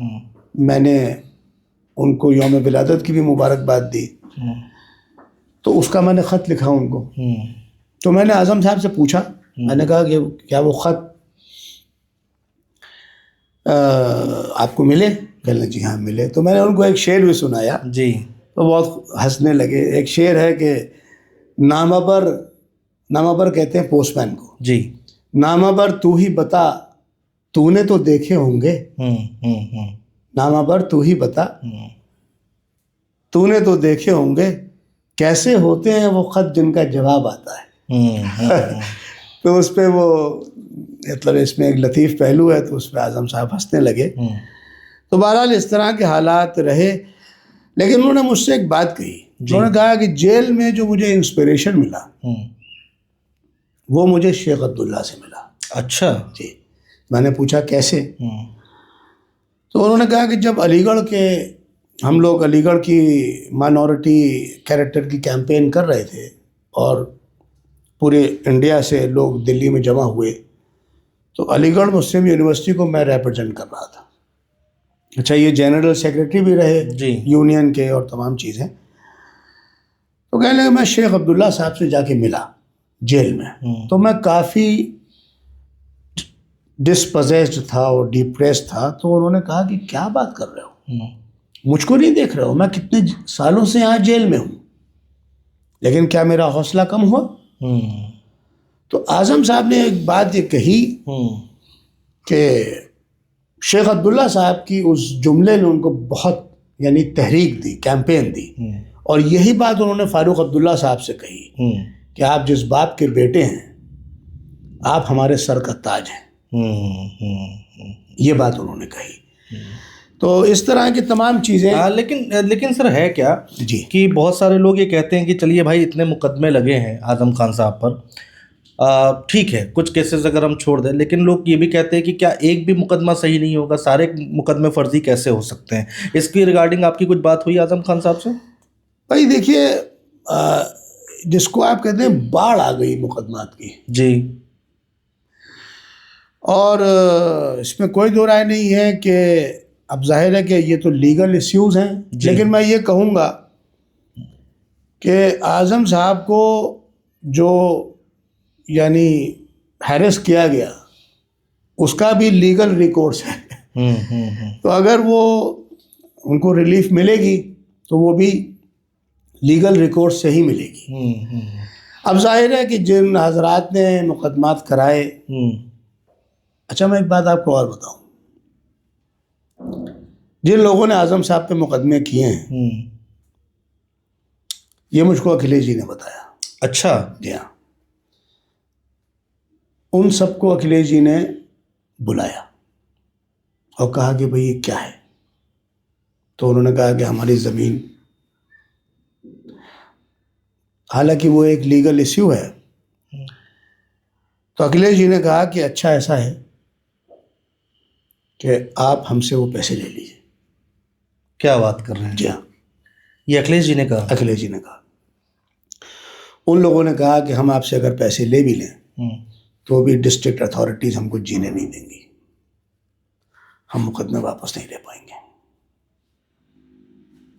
मैंने उनको यौम विलादत की भी मुबारकबाद दी। तो उसका मैंने ख़त लिखा उनको। तो मैंने आज़म साहब से पूछा, मैंने कहा कि क्या वो ख़त आपको मिले? कहने जी हाँ मिले। तो मैंने उनको एक शेर भी सुनाया जी। तो बहुत हंसने लगे। एक शेर है कि नामाबर कहते हैं पोस्टमैन को जी। नामाबर तू ही बता तूने तो देखे होंगे, नामाबर तू ही बता तूने तो देखे होंगे, कैसे होते हैं वो ख़त जिनका जवाब आता है। तो उस पर वो, मतलब इसमें एक लतीफ़ पहलू है, तो उस पर आज़म साहब हंसने लगे। तो बहरहाल इस तरह के हालात रहे, लेकिन उन्होंने मुझसे एक बात कही। उन्होंने कहा कि जेल में जो मुझे इंस्पिरेशन मिला वो मुझे शेख अब्दुल्ला से मिला। अच्छा जी। मैंने पूछा कैसे? तो उन्होंने कहा कि जब अलीगढ़ के हम लोग अलीगढ़ की माइनॉरिटी कैरेक्टर की कैंपेन कर रहे थे और पूरे इंडिया से लोग दिल्ली में जमा हुए, तो अलीगढ़ मुस्लिम यूनिवर्सिटी को मैं रिप्रेजेंट कर रहा था। अच्छा, ये जनरल सेक्रेटरी भी रहे जी यूनियन के और तमाम चीज़ें। तो कहने लगे मैं शेख अब्दुल्ला साहब से जाके मिला जेल में, तो मैं काफ़ी डिस्पोजेस्ड था और डिप्रेस्ड था। तो उन्होंने कहा कि क्या बात कर रहे हो, मुझको नहीं देख रहे हो, मैं कितने सालों से यहाँ जेल में हूँ, लेकिन क्या मेरा हौसला कम हुआ? तो आज़म साहब ने एक बात ये कही कि शेख अब्दुल्ला साहब की उस जुमले ने उनको बहुत यानी तहरीक दी, कैंपेन दी। और यही बात उन्होंने फारूक अब्दुल्ला साहब से कही कि आप जिस बाप के बेटे हैं आप हमारे सर का ताज हैं। ये बात उन्होंने कही। तो इस तरह की तमाम चीज़ें। लेकिन सर है क्या जी कि बहुत सारे लोग ये कहते हैं कि चलिए भाई इतने मुकदमे लगे हैं आज़म खान साहब पर, ठीक है कुछ केसेस अगर हम छोड़ दें, लेकिन लोग ये भी कहते हैं कि क्या एक भी मुकदमा सही नहीं होगा, सारे मुकदमे फर्जी कैसे हो सकते हैं? इसकी रिगार्डिंग आपकी कुछ बात हुई आज़म खान साहब से? भाई देखिए, जिसको आप कहते हैं बाढ़ आ गई मुकदमात की, जी। और इसमें कोई दो राय नहीं है कि अब जाहिर है कि ये तो लीगल इश्यूज हैं, जी। लेकिन मैं ये कहूँगा कि आज़म साहब को जो यानी हैरेस किया गया उसका भी लीगल रिकोर्स है। तो अगर वो उनको रिलीफ मिलेगी तो वो भी लीगल रिकोर्स से ही मिलेगी। अब जाहिर है कि जिन हजरात ने मुकदमात कराए, अच्छा मैं एक बात आपको और बताऊं, जिन लोगों ने आज़म साहब पे मुकदमे किए हैं ये मुझको अखिलेश जी ने बताया। अच्छा। जी हाँ, उन सबको अखिलेश जी ने बुलाया और कहा कि भाई ये क्या है, तो उन्होंने कहा कि हमारी ज़मीन, हालांकि वो एक लीगल इश्यू है, तो अखिलेश जी ने कहा कि अच्छा ऐसा है कि आप हमसे वो पैसे ले लीजिए। क्या बात कर रहे हैं? जी हाँ, ये अखिलेश जी ने कहा? अखिलेश जी ने कहा। उन लोगों ने कहा कि हम आपसे अगर पैसे ले भी लें तो भी डिस्ट्रिक्ट अथॉरिटीज़ हमको जीने नहीं देंगी, हम मुकदमे वापस नहीं ले पाएंगे।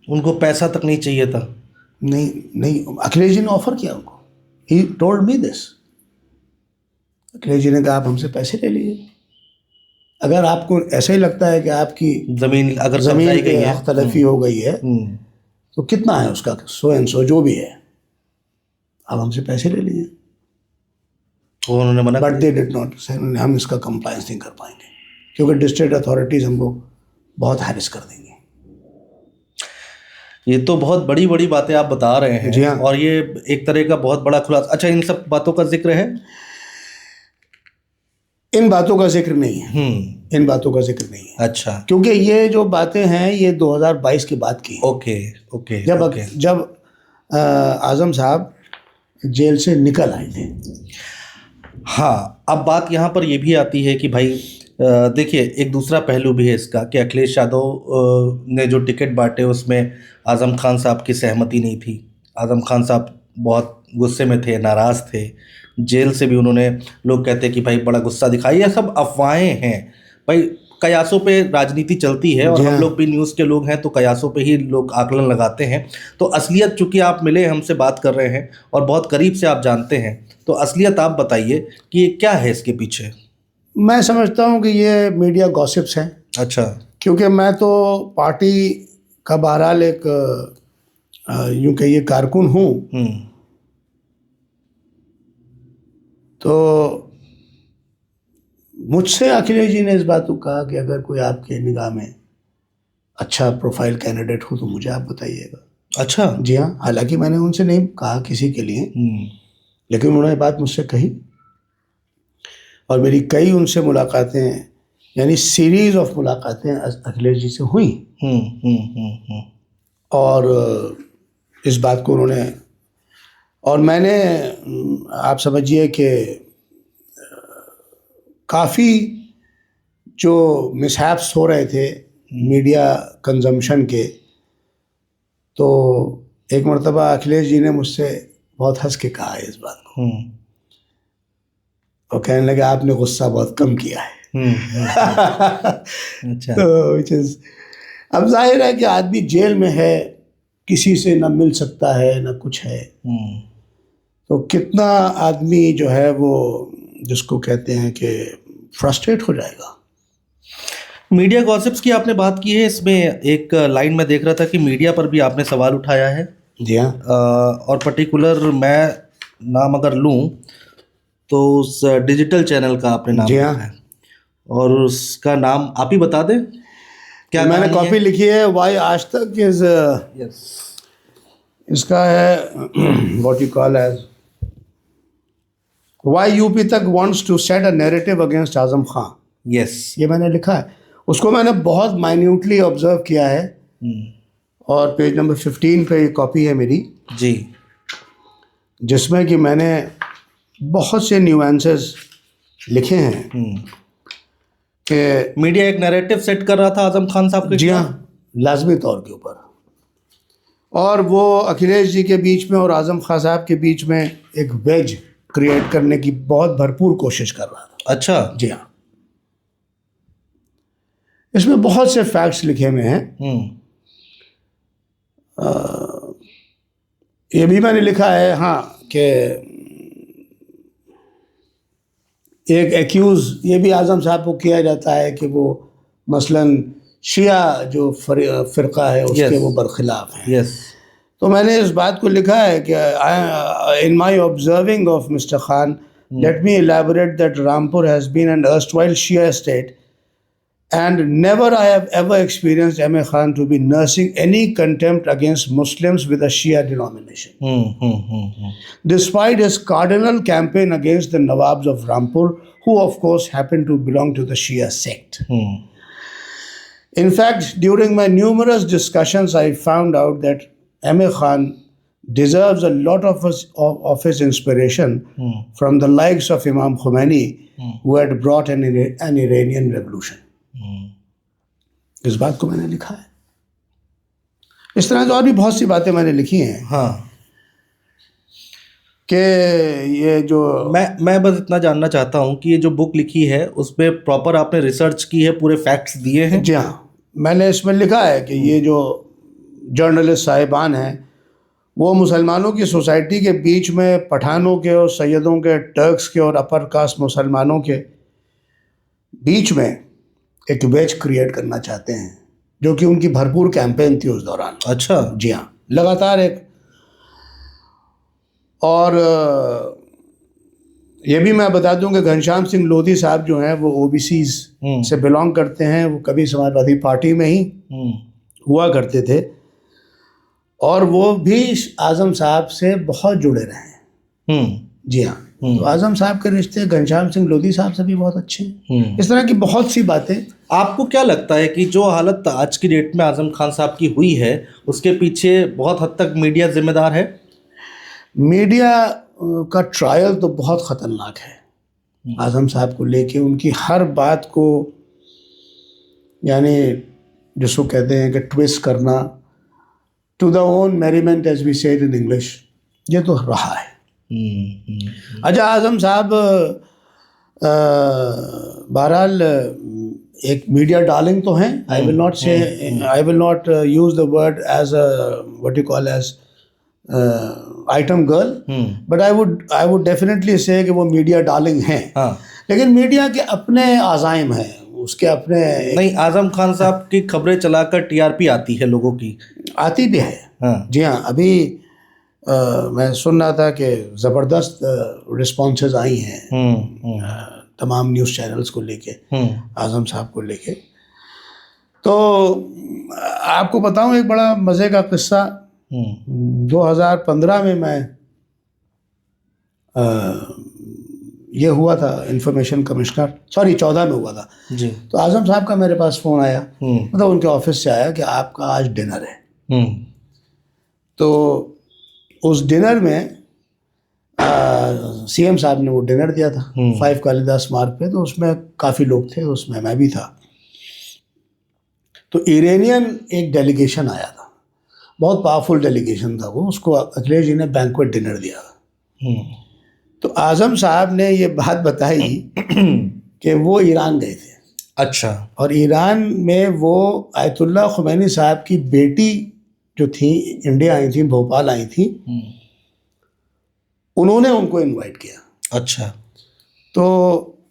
उनको पैसा तक नहीं चाहिए था? नहीं, अखिलेश जी ने ऑफर किया उनको। He told me this. Akhilesh ji ने कहा आप हमसे पैसे ले लीजिए, अगर आपको ऐसा ही लगता है कि आपकी जमीन अगर ज़मीन कब्जाई पे गई है, अख्तलफी हो गई है तो कितना है उसका, सो एंड सो जो भी है, आप हमसे पैसे ले लीजिए। तो उन्होंने मना बट दे डिड नॉट, हम इसका कंप्लायंस नहीं कर पाएंगे क्योंकि डिस्ट्रिक्ट अथॉरिटीज़ हमको बहुत हैरेस कर देंगी। ये तो बहुत बड़ी बड़ी बातें आप बता रहे हैं। जी हाँ। और ये एक तरह का बहुत बड़ा खुलासा। अच्छा, इन सब बातों का जिक्र है? इन बातों का जिक्र नहीं है। इन बातों का जिक्र नहीं है। अच्छा। क्योंकि ये जो बातें हैं ये 2022 के बाद की हैं। ओके। जब आज़म साहब जेल से निकल आए थे। हाँ, अब बात यहाँ पर ये भी आती है कि भाई देखिए, एक दूसरा पहलू भी है इसका कि अखिलेश यादव ने जो टिकट बांटे उसमें आज़म खान साहब की सहमति नहीं थी। आज़म खान साहब बहुत गुस्से में थे, नाराज़ थे। जेल से भी उन्होंने, लोग कहते हैं कि भाई बड़ा गुस्सा दिखाई। ये सब अफवाहें हैं भाई, कयासों पे राजनीति चलती है और हम लोग भी न्यूज़ के लोग हैं तो कयासों पे ही लोग आकलन लगाते हैं। तो असलियत, चूँकि आप मिले, हमसे बात कर रहे हैं और बहुत करीब से आप जानते हैं, तो असलियत आप बताइए कि ये क्या है इसके पीछे। मैं समझता हूँ कि ये मीडिया गॉसिप्स हैं। अच्छा। क्योंकि मैं तो पार्टी का बहरहाल एक यूँ कहिए कारकुन हूँ, तो मुझसे अखिलेश जी ने इस बात को कहा कि अगर कोई आपके निगाह में अच्छा प्रोफाइल कैंडिडेट हो तो मुझे आप बताइएगा। अच्छा। जी हाँ, हालांकि मैंने उनसे नहीं कहा किसी के लिए, लेकिन उन्होंने बात मुझसे कही और मेरी कई उनसे मुलाकातें, यानी सीरीज ऑफ मुलाकातें अखिलेश जी से हुई। और इस बात को उन्होंने, और मैंने, आप समझिए कि काफ़ी जो मिसहैप्स हो रहे थे मीडिया कंजम्पशन के, तो एक मरतबा अखिलेश जी ने मुझसे बहुत हंस के कहा है इस बात को, और कहने लगे आपने गुस्सा बहुत कम किया है। अच्छा। तो which is, अब जाहिर है कि आदमी जेल में है, किसी से ना मिल सकता है ना कुछ है, तो कितना आदमी जो है वो जिसको कहते हैं कि फ्रस्ट्रेट हो जाएगा। मीडिया गॉसिप्स की आपने बात की है, इसमें एक लाइन में देख रहा था कि मीडिया पर भी आपने सवाल उठाया है। जी हाँ। और पर्टिकुलर मैं नाम अगर लूँ तो उस डिजिटल चैनल का आपने नाम लिया है और उसका नाम आप ही बता दें क्या? मैंने कॉपी लिखी है, वाई आज तक इज, इसका है what you call as why UP Tak wants to set a narrative against Azam Khan. Yes, ये मैंने लिखा है, उसको मैंने बहुत माइन्यूटली ऑब्जर्व किया है और पेज नंबर 15 पे कॉपी है मेरी जी, जिसमें कि मैंने बहुत से न्यूएंसेस लिखे हैं कि मीडिया एक नैरेटिव सेट कर रहा था आजम खान साहब के। जी हाँ, लाजमी तौर के ऊपर। और वो अखिलेश जी के बीच में और आज़म खान साहब के बीच में एक वेज क्रिएट करने की बहुत भरपूर कोशिश कर रहा था। अच्छा। जी हाँ, इसमें बहुत से फैक्ट्स लिखे हुए हैं। ये भी मैंने लिखा है हाँ कि एक एक्यूज़ ये भी आज़म साहब को किया जाता है कि वो मसलन शिया जो फ़िरका है उसके वो बरखिलाफ़ हैं। यस। तो मैंने इस बात को लिखा है कि in my observing of mister Khan, let me elaborate that Rampur has been an erstwhile Shia state and never I have ever experienced M.A. Khan to be nursing any contempt against Muslims with a Shia denomination. Despite his cardinal campaign against the Nawabs of Rampur, who of course happen to belong to the Shia sect. In fact, during my numerous discussions, I found out that M.A. Khan deserves a lot of his inspiration from the likes of Imam Khomeini, who had brought an Iranian revolution. इस बात को मैंने लिखा है। इस तरह से और भी बहुत सी बातें मैंने लिखी हैं। हाँ, कि ये जो मैं बस इतना जानना चाहता हूँ कि ये जो बुक लिखी है उस पर प्रॉपर आपने रिसर्च की है, पूरे फैक्ट्स दिए हैं? जी हाँ, मैंने इसमें लिखा है कि ये जो जर्नलिस्ट साहिबान हैं वो मुसलमानों की सोसाइटी के बीच में पठानों के और सैयदों के, टर्क्स के और अपर कास्ट मुसलमानों के बीच में एक वेज क्रिएट करना चाहते हैं, जो कि उनकी भरपूर कैंपेन थी उस दौरान। अच्छा। जी हाँ, लगातार एक। और ये भी मैं बता दूं कि घनश्याम सिंह लोधी साहब जो हैं वो ओबीसीज से बिलोंग करते हैं। वो कभी समाजवादी पार्टी में ही हुआ करते थे और वो भी आज़म साहब से बहुत जुड़े रहे हैं। जी हाँ, तो आज़म साहब के रिश्ते घनश्याम सिंह लोधी साहब से भी बहुत अच्छे हैं। इस तरह की बहुत सी बातें। आपको क्या लगता है कि जो हालत आज की डेट में आज़म खान साहब की हुई है उसके पीछे बहुत हद तक मीडिया जिम्मेदार है? मीडिया का ट्रायल तो बहुत ख़तरनाक है आज़म साहब को लेके। उनकी हर बात को यानी जिसको कहते हैं कि ट्विस्ट करना, to the own merriment as we said in English, ये तो रहा है। अच्छा, आज़म साहब बहरहाल एक मीडिया डार्लिंग तो हैं। I will not use the word as what you call as item girl, but I would definitely say कि वो मीडिया डार्लिंग हैं। लेकिन मीडिया के अपने आज़ाइम हैं, उसके अपने नहीं। आज़म खान साहब की खबरें चलाकर टीआरपी आती है लोगों की, आती भी है। जी हाँ, अभी मैं सुन रहा था कि ज़बरदस्त रिस्पॉन्सेज आई हैं तमाम न्यूज़ चैनल्स को लेके, आज़म साहब को लेके। तो आपको बताऊं एक बड़ा मज़े का किस्सा। 2015 में मैं ये हुआ था इंफॉर्मेशन कमिश्नर, 14 में हुआ था जी। तो आज़म साहब का मेरे पास फ़ोन आया, मतलब उनके ऑफिस से आया कि आपका आज डिनर है। तो उस डिनर में सीएम साहब ने वो डिनर दिया था 5 कालिदास मार्ग पे, तो उसमें काफ़ी लोग थे, उसमें मैं भी था। तो इरानियन एक डेलीगेशन आया था, बहुत पावरफुल डेलीगेशन था वो, उसको अखिलेश जी ने बैंक्वेट डिनर दिया था। तो आज़म साहब ने ये बात बताई कि वो ईरान गए थे। अच्छा। और ईरान में वो आयतुल्ला खुमैनी साहब की बेटी जो थी, इंडिया आई थी, भोपाल आई थी, उन्होंने उनको इनवाइट किया। अच्छा। तो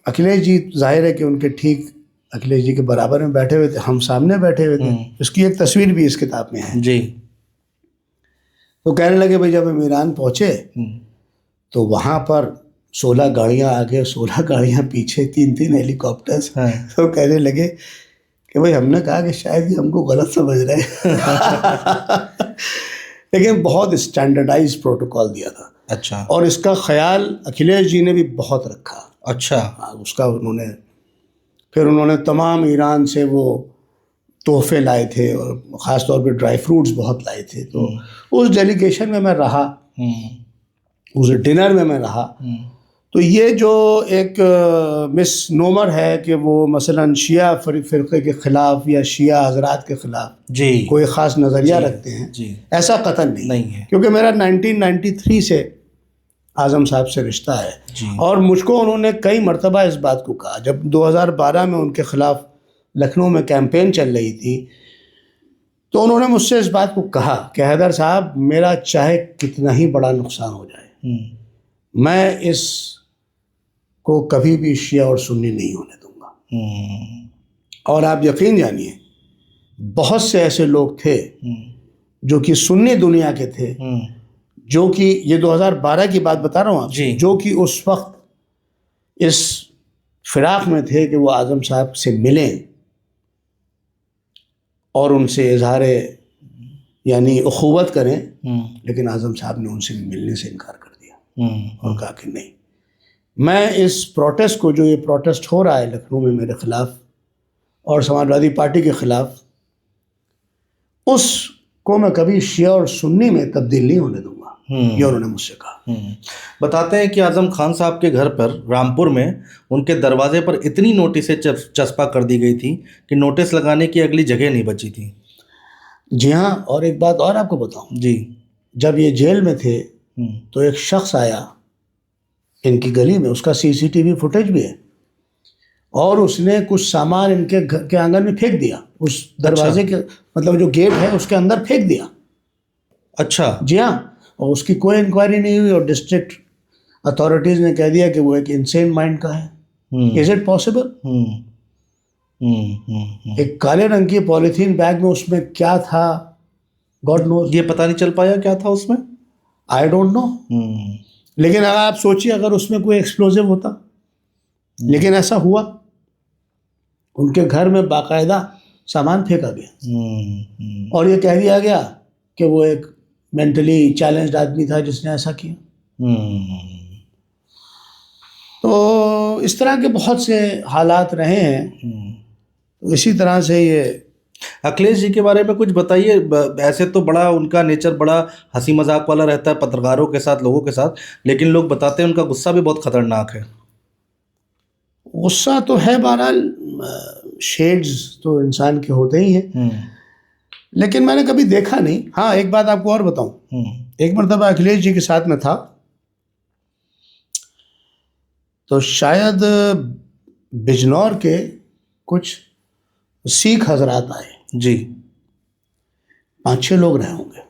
अखिलेश जी जाहिर है कि उनके ठीक अखिलेश जी के बराबर में बैठे हुए थे, हम सामने बैठे हुए थे। उसकी एक तस्वीर भी इस किताब में है जी। तो कहने लगे भाई जब हम ईरान पहुँचे तो वहाँ पर 16 गाड़ियाँ आगे, 16 गाड़ियाँ पीछे, 3-3 हेलीकॉप्टर्स। तो कहने लगे कि भाई हमने कहा कि शायद ये हमको गलत समझ रहे हैं लेकिन बहुत स्टैंडर्डाइज प्रोटोकॉल दिया था। अच्छा। और इसका ख्याल अखिलेश जी ने भी बहुत रखा। अच्छा। उसका उन्होंने तमाम ईरान से वो तोहफे लाए थे और ख़ास तौर पे ड्राई फ्रूट्स बहुत लाए थे। तो उस डेलीगेशन में मैं रहा, उस डिनर में मैं रहा। तो ये जो एक मिसनोमर है कि वो मसलन शिया फ़िरक़े के ख़िलाफ़ या शिया हज़रात के ख़िलाफ़ जी कोई ख़ास नज़रिया जी, रखते हैं, जी ऐसा कतई नहीं नहीं है। क्योंकि मेरा 1993 से आज़म साहब से रिश्ता है जी और मुझको उन्होंने कई मरतबा इस बात को कहा। जब 2012 में उनके ख़िलाफ़ लखनऊ में कैंपेन चल रही थी तो उन्होंने मुझसे इस बात को कहा कि हैदर साहब, मेरा चाहे कितना ही बड़ा नुकसान हो जाए, मैं इस को कभी भी शिया और सुन्नी नहीं होने दूंगा। और आप यकीन जानिए, बहुत से ऐसे लोग थे जो कि सुन्नी दुनिया के थे, जो कि ये 2012 की बात बता रहा हूँ आप, जो कि उस वक्त इस फिराक में थे कि वो आज़म साहब से मिलें और उनसे इजहार यानी उखुवत करें, लेकिन आज़म साहब ने उनसे मिलने से इनकार कर दिया और कहा कि नहीं, मैं इस प्रोटेस्ट को, जो ये प्रोटेस्ट हो रहा है लखनऊ में मेरे ख़िलाफ़ और समाजवादी पार्टी के ख़िलाफ़, उसको मैं कभी शिया और सुन्नी में तब्दील नहीं होने दूंगा, ये उन्होंने मुझसे कहा। बताते हैं कि आज़म खान साहब के घर पर रामपुर में उनके दरवाजे पर इतनी नोटिसें चस्पा कर दी गई थी कि नोटिस लगाने की अगली जगह नहीं बची थी। जी हाँ, और एक बात और आपको बताऊं जी, जब ये जेल में थे तो एक शख्स आया इनकी गली में, उसका सीसीटीवी फुटेज भी है, और उसने कुछ सामान इनके घर के आंगन में फेंक दिया, उस दरवाजे के मतलब जो गेट है उसके अंदर फेंक दिया। अच्छा। जी हाँ, और उसकी कोई इंक्वायरी नहीं हुई और डिस्ट्रिक्ट अथॉरिटीज़ ने कह दिया कि वो एक इंसेन माइंड का है। Is it possible? एक काले रंग की पॉलीथीन बैग में, उसमें क्या था गॉड नोज, ये पता नहीं चल पाया क्या था उसमें, आई डोंट नो। लेकिन अगर आप सोचिए, अगर उसमें कोई एक्सप्लोजिव होता, लेकिन ऐसा हुआ, उनके घर में बाकायदा सामान फेंका गया और ये कह दिया गया कि वो एक मेंटली चैलेंज्ड आदमी था जिसने ऐसा किया। तो इस तरह के बहुत से हालात रहे हैं। तो इसी तरह से ये अखिलेश जी के बारे में कुछ बताइए। ऐसे तो बड़ा उनका नेचर बड़ा हंसी मजाक वाला रहता है पत्रकारों के साथ, लोगों के साथ, लेकिन लोग बताते हैं उनका गुस्सा भी बहुत खतरनाक है। गुस्सा तो है, बहरहाल शेड्स तो इंसान के होते ही हैं, लेकिन मैंने कभी देखा नहीं। हाँ, एक बात आपको और बताऊं, एक मरतबा अखिलेश जी के साथ में था, तो शायद बिजनौर के कुछ सिख हजरात आए जी, 5-6 लोग रहे होंगे,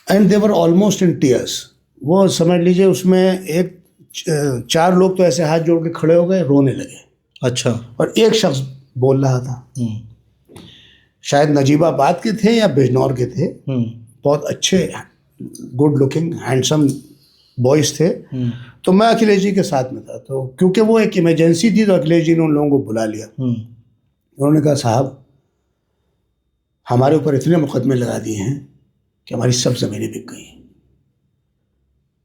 and they were almost in tears. वो समझ लीजिए उसमें एक 4 लोग तो ऐसे हाथ जोड़ के खड़े हो गए, रोने लगे। अच्छा। और एक शख्स बोल रहा था, शायद नजीबाबाद के थे या बिजनौर के थे, बहुत अच्छे गुड लुकिंग हैंडसम बॉयज थे। तो मैं अखिलेश जी के साथ में था, तो क्योंकि वो एक इमरजेंसी थी तो अखिलेश जी ने उन लोगों को बुला लिया। उन्होंने कहा, साहब हमारे ऊपर इतने मुकदमे लगा दिए हैं कि हमारी सब ज़मीनें बिक गई हैं।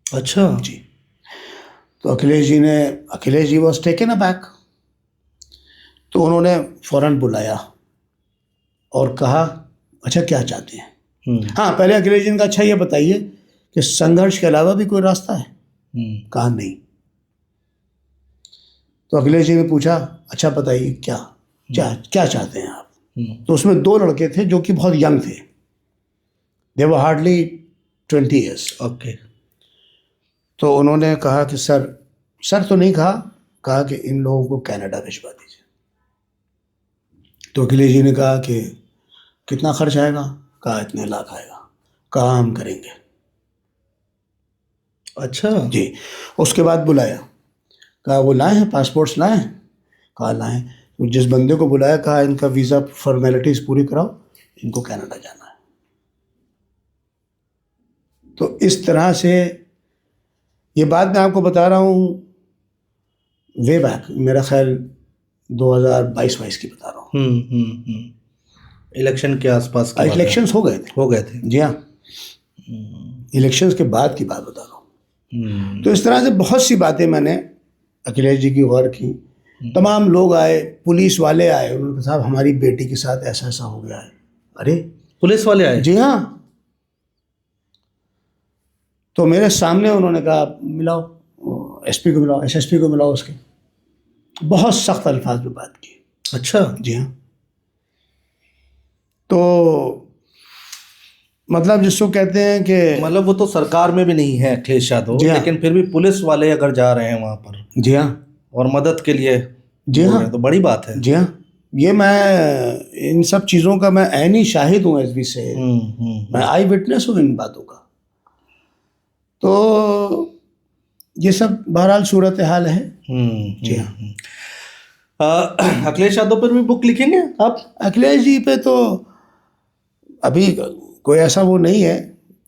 अच्छा जी। तो Akhilesh ji was taken aback. तो उन्होंने फ़ौरन बुलाया और कहा, अच्छा क्या चाहते हैं? हाँ, पहले अखिलेश जी ने कहा, अच्छा ये बताइए कि संघर्ष के अलावा भी कोई रास्ता है? कहा नहीं। तो अखिलेश जी ने पूछा, अच्छा बताइए क्या क्या चाहते हैं आप? तो उसमें 2 लड़के थे जो कि बहुत यंग थे, दे वर हार्डली 20 ईयर्स। ओके। तो उन्होंने कहा कि सर तो नहीं कहा कि इन लोगों को कनाडा भिजवा दीजिए। तो अखिलेश जी ने कहा कि कितना खर्च आएगा? कहा इतने लाख आएगा। कहा हम करेंगे। अच्छा जी। उसके बाद बुलाया, कहा वो लाए हैं पासपोर्ट्स लाए हैं? कहा लाए। तो जिस बंदे को बुलाया, कहा इनका वीज़ा फॉर्मेलिटीज़ पूरी कराओ, इनको कनाडा जाना है। तो इस तरह से ये बात मैं आपको बता रहा हूँ वे बैक, मेरा ख्याल 2022-22 की बता रहा हूँ। इलेक्शन के आसपास की बात है। इलेक्शंस हो गए थे। जी हाँ, इलेक्शंस के बाद की बात बता रहा हूँ। तो इस तरह से बहुत सी बातें मैंने अखिलेश जी की गौर की। तमाम लोग आए, पुलिस वाले आए, उन्होंने कहा, साहब हमारी बेटी के साथ ऐसा ऐसा हो गया है। अरे, पुलिस वाले आए? जी हाँ। तो मेरे सामने उन्होंने कहा, मिलाओ, एसपी को मिलाओ, एसएसपी को मिलाओ, उसके बहुत सख्त अल्फाज में बात की। अच्छा, जी हाँ। तो मतलब जिसको कहते हैं कि मतलब वो तो सरकार में भी नहीं है अखिलेश यादव, जी हाँ। लेकिन फिर भी पुलिस वाले अगर जा रहे हैं वहां पर जी हाँ, और मदद के लिए जी बोल रहे हाँ, हैं, तो बड़ी बात है। जी हाँ, ये मैं इन सब चीज़ों का मैं ऐनी शाहिद हूँ एसबी से, मैं आई विटनेस हूँ इन बातों का। तो ये सब बहरहाल सूरत हाल है। जी हाँ। अखिलेश यादव पर भी बुक लिखेंगे आप? अखिलेश जी पे तो अभी कोई ऐसा वो नहीं है।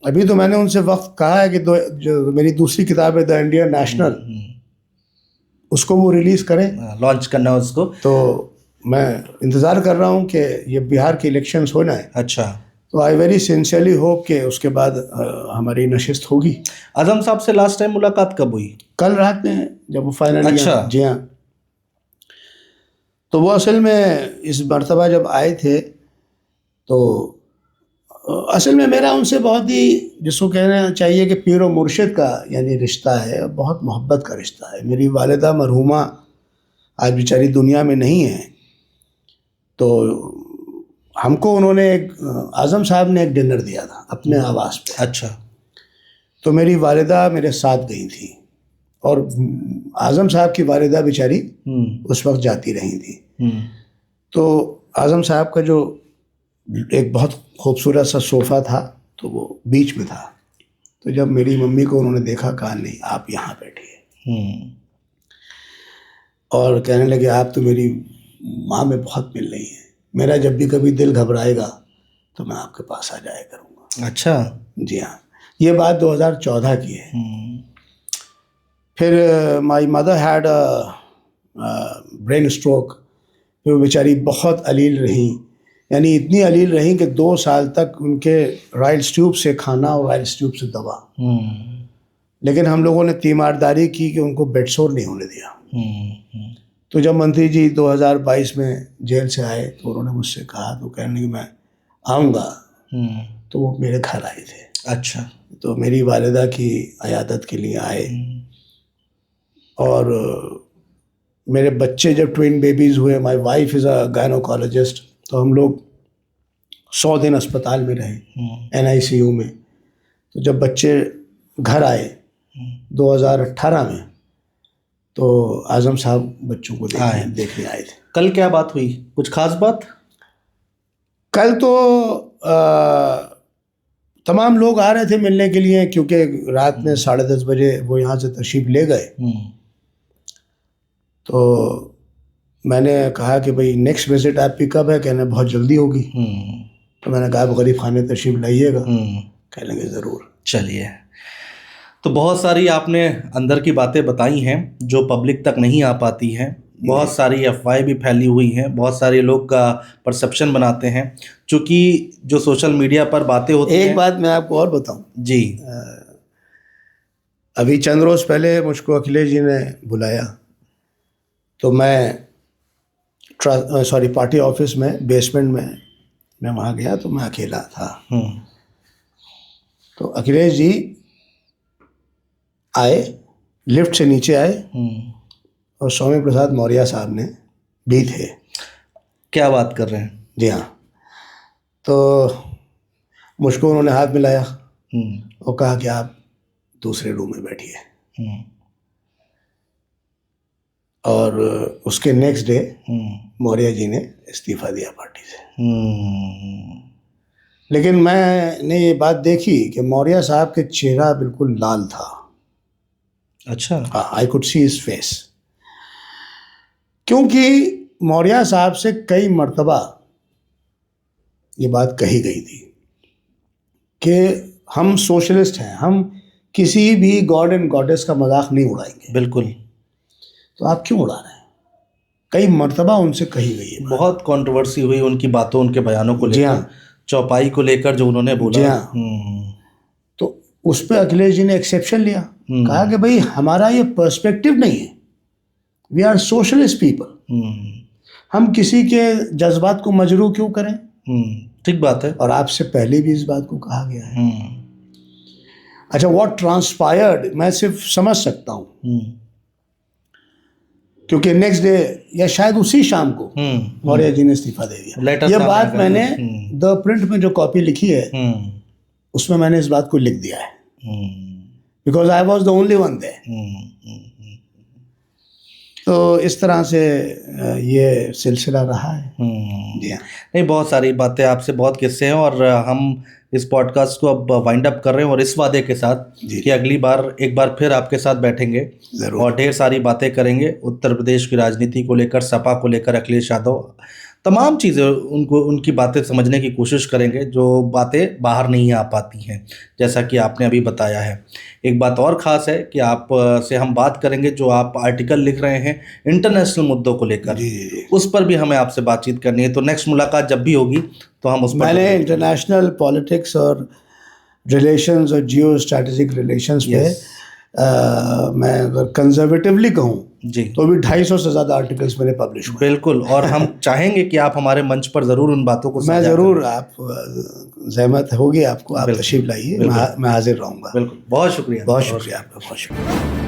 अभी तो मैंने उनसे वक्त कहा है कि जो मेरी दूसरी किताब है द इंडियन नेशनल, उसको वो रिलीज करें, लॉन्च करना है उसको। तो मैं इंतज़ार कर रहा हूँ कि ये बिहार के इलेक्शंस होना है। अच्छा, तो आई वेरी सिंसियरली होप कि उसके बाद हमारी नशिस्त होगी। आजम साहब से लास्ट टाइम मुलाकात कब हुई? कल रात में जब वो फाइनली, अच्छा। जी हाँ, तो वो असल में इस मर्तबा जब आए थे तो असल में मेरा उनसे बहुत ही, जिसको कहना चाहिए कि पीर व मुर्शिद का यानी रिश्ता है, बहुत मोहब्बत का रिश्ता है। मेरी वालिदा मरहूमा आज बेचारी दुनिया में नहीं है, तो हमको उन्होंने आज़म साहब ने एक डिनर दिया था अपने आवास पे। अच्छा। तो मेरी वालिदा मेरे साथ गई थी और आज़म साहब की वालिदा बेचारी उस वक्त जाती रही थी। तो आज़म साहब का जो एक बहुत खूबसूरत सा सोफ़ा था तो वो बीच में था। तो जब मेरी मम्मी को उन्होंने देखा, कहा नहीं आप यहाँ बैठिए, और कहने लगे आप तो मेरी माँ में बहुत मिल रही हैं, मेरा जब भी कभी दिल घबराएगा तो मैं आपके पास आ जाया करूँगा। अच्छा। जी हाँ, ये बात 2014 की है। फिर my mother had brain stroke. फिर वो बेचारी बहुत अलील रही, यानी इतनी अलील रही कि 2 साल तक उनके राइल्स ट्यूब से खाना और राइल्स ट्यूब से दवा। लेकिन हम लोगों ने तीमारदारी की कि उनको बेडसोर नहीं होने दिया। तो जब मंत्री जी 2022 में जेल से आए तो उन्होंने मुझसे कहा, तो कहने कि मैं आऊँगा, तो वो मेरे घर आए थे। अच्छा। तो मेरी वालिदा की अयादत के लिए आए, और मेरे बच्चे जब ट्विन बेबीज़ हुए, my wife is a gynaecologist, तो हम लोग 100 दिन अस्पताल में रहे NICU में। तो जब बच्चे घर आए 2018 में, तो आज़म साहब बच्चों को देखने आए थे। कल क्या बात हुई, कुछ खास बात? कल तो तमाम लोग आ रहे थे मिलने के लिए, क्योंकि रात में 10:30 बजे वो यहाँ से तशरीफ़ ले गए। तो मैंने कहा कि भाई नेक्स्ट विजिट आपकी कब है? कहने बहुत जल्दी होगी। तो मैंने कहा आप गरीब खाने तशरीफ़ लाइएगा। कह लेंगे ज़रूर। चलिए, तो बहुत सारी आपने अंदर की बातें बताई हैं जो पब्लिक तक नहीं आ पाती हैं। बहुत सारी अफवाहें भी फैली हुई हैं, बहुत सारे लोग का परसेप्शन बनाते हैं, क्योंकि जो सोशल मीडिया पर बातें होती हैं। एक बात मैं आपको और बताऊं जी। अभी चंद रोज़ पहले मुझको अखिलेश जी ने बुलाया, तो मैं पार्टी ऑफिस में बेसमेंट में मैं वहाँ गया, तो मैं अकेला था। तो अखिलेश जी आए, लिफ्ट से नीचे आए, और सौम्य प्रसाद मौर्य साहब ने भी थे। क्या बात कर रहे हैं? जी हाँ। तो मुझको उन्होंने हाथ मिलाया और कहा कि आप दूसरे रूम में बैठिए। और उसके नेक्स्ट डे मौर्य जी ने इस्तीफा दिया पार्टी से। लेकिन मैंने ये बात देखी कि मौर्य साहब के चेहरा बिल्कुल लाल था। अच्छा। I could see his face, क्योंकि मौर्य साहब से कई मर्तबा ये बात कही गई थी कि हम सोशलिस्ट हैं, हम किसी भी गॉड एंड गॉडेस का मजाक नहीं उड़ाएंगे। बिल्कुल। तो आप क्यों उड़ा रहे हैं? कई मर्तबा उनसे कही गई है। बहुत कंट्रोवर्सी हुई उनकी बातों, उनके बयानों को जी लेकर, हाँ, चौपाई को लेकर जो उन्होंने बोला। जी हाँ। तो उस पर अखिलेश जी ने एक्सेप्शन लिया, कहा कि भाई हमारा ये पर्सपेक्टिव नहीं है, वी आर सोशलिस्ट पीपल, हम किसी के जज्बात को मजरू क्यों करें। ठीक बात है। और आपसे पहले भी इस बात को कहा गया है। अच्छा, व्हाट ट्रांसपायर्ड मैं सिर्फ समझ सकता हूँ क्योंकि नेक्स्ट डे या शायद उसी शाम को मौर्य जी ने इस्तीफा दे दिया। लेटर ये सामने बात कर मैंने दी। द प्रिंट में जो कॉपी लिखी है उसमें मैंने इस बात को लिख दिया है, because I was the only one there. तो इस तरह से ये सिलसिला रहा है। जी हाँ। नहीं, बहुत सारी बातें आपसे, बहुत किस्से हैं, और हम इस पॉडकास्ट को अब वाइंड अप कर रहे हैं, और इस वादे के साथ कि अगली बार एक बार फिर आपके साथ बैठेंगे जरूर। और ढेर सारी बातें करेंगे उत्तर प्रदेश की राजनीति को लेकर, सपा को लेकर, अखिलेश यादव, तमाम चीज़ें उनकी बातें समझने की कोशिश करेंगे जो बातें बाहर नहीं आ पाती हैं, जैसा कि आपने अभी बताया है। एक बात और ख़ास है कि आप से हम बात करेंगे जो आप आर्टिकल लिख रहे हैं इंटरनेशनल मुद्दों को लेकर, उस पर भी हमें आपसे बातचीत करनी है। तो नेक्स्ट मुलाकात जब भी होगी तो हम उस पर, मैंने इंटरनेशनल पॉलिटिक्स और रिलेशंस और जियो स्ट्रैटेजिक रिलेशंस पे मैं अगर कंजर्वेटिवली कहूँ जी तो भी 250 से ज़्यादा आर्टिकल्स मैंने पब्लिश हुए। बिल्कुल, और हम चाहेंगे कि आप हमारे मंच पर ज़रूर उन बातों को मैं साझा ज़रूर, करें। आप जहमत होगी आपको, आप तशरीफ लाइए, मैं हाजिर रहूँगा। बिल्कुल, बहुत शुक्रिया। बहुत शुक्रिया आपका, बहुत शुक्रिया।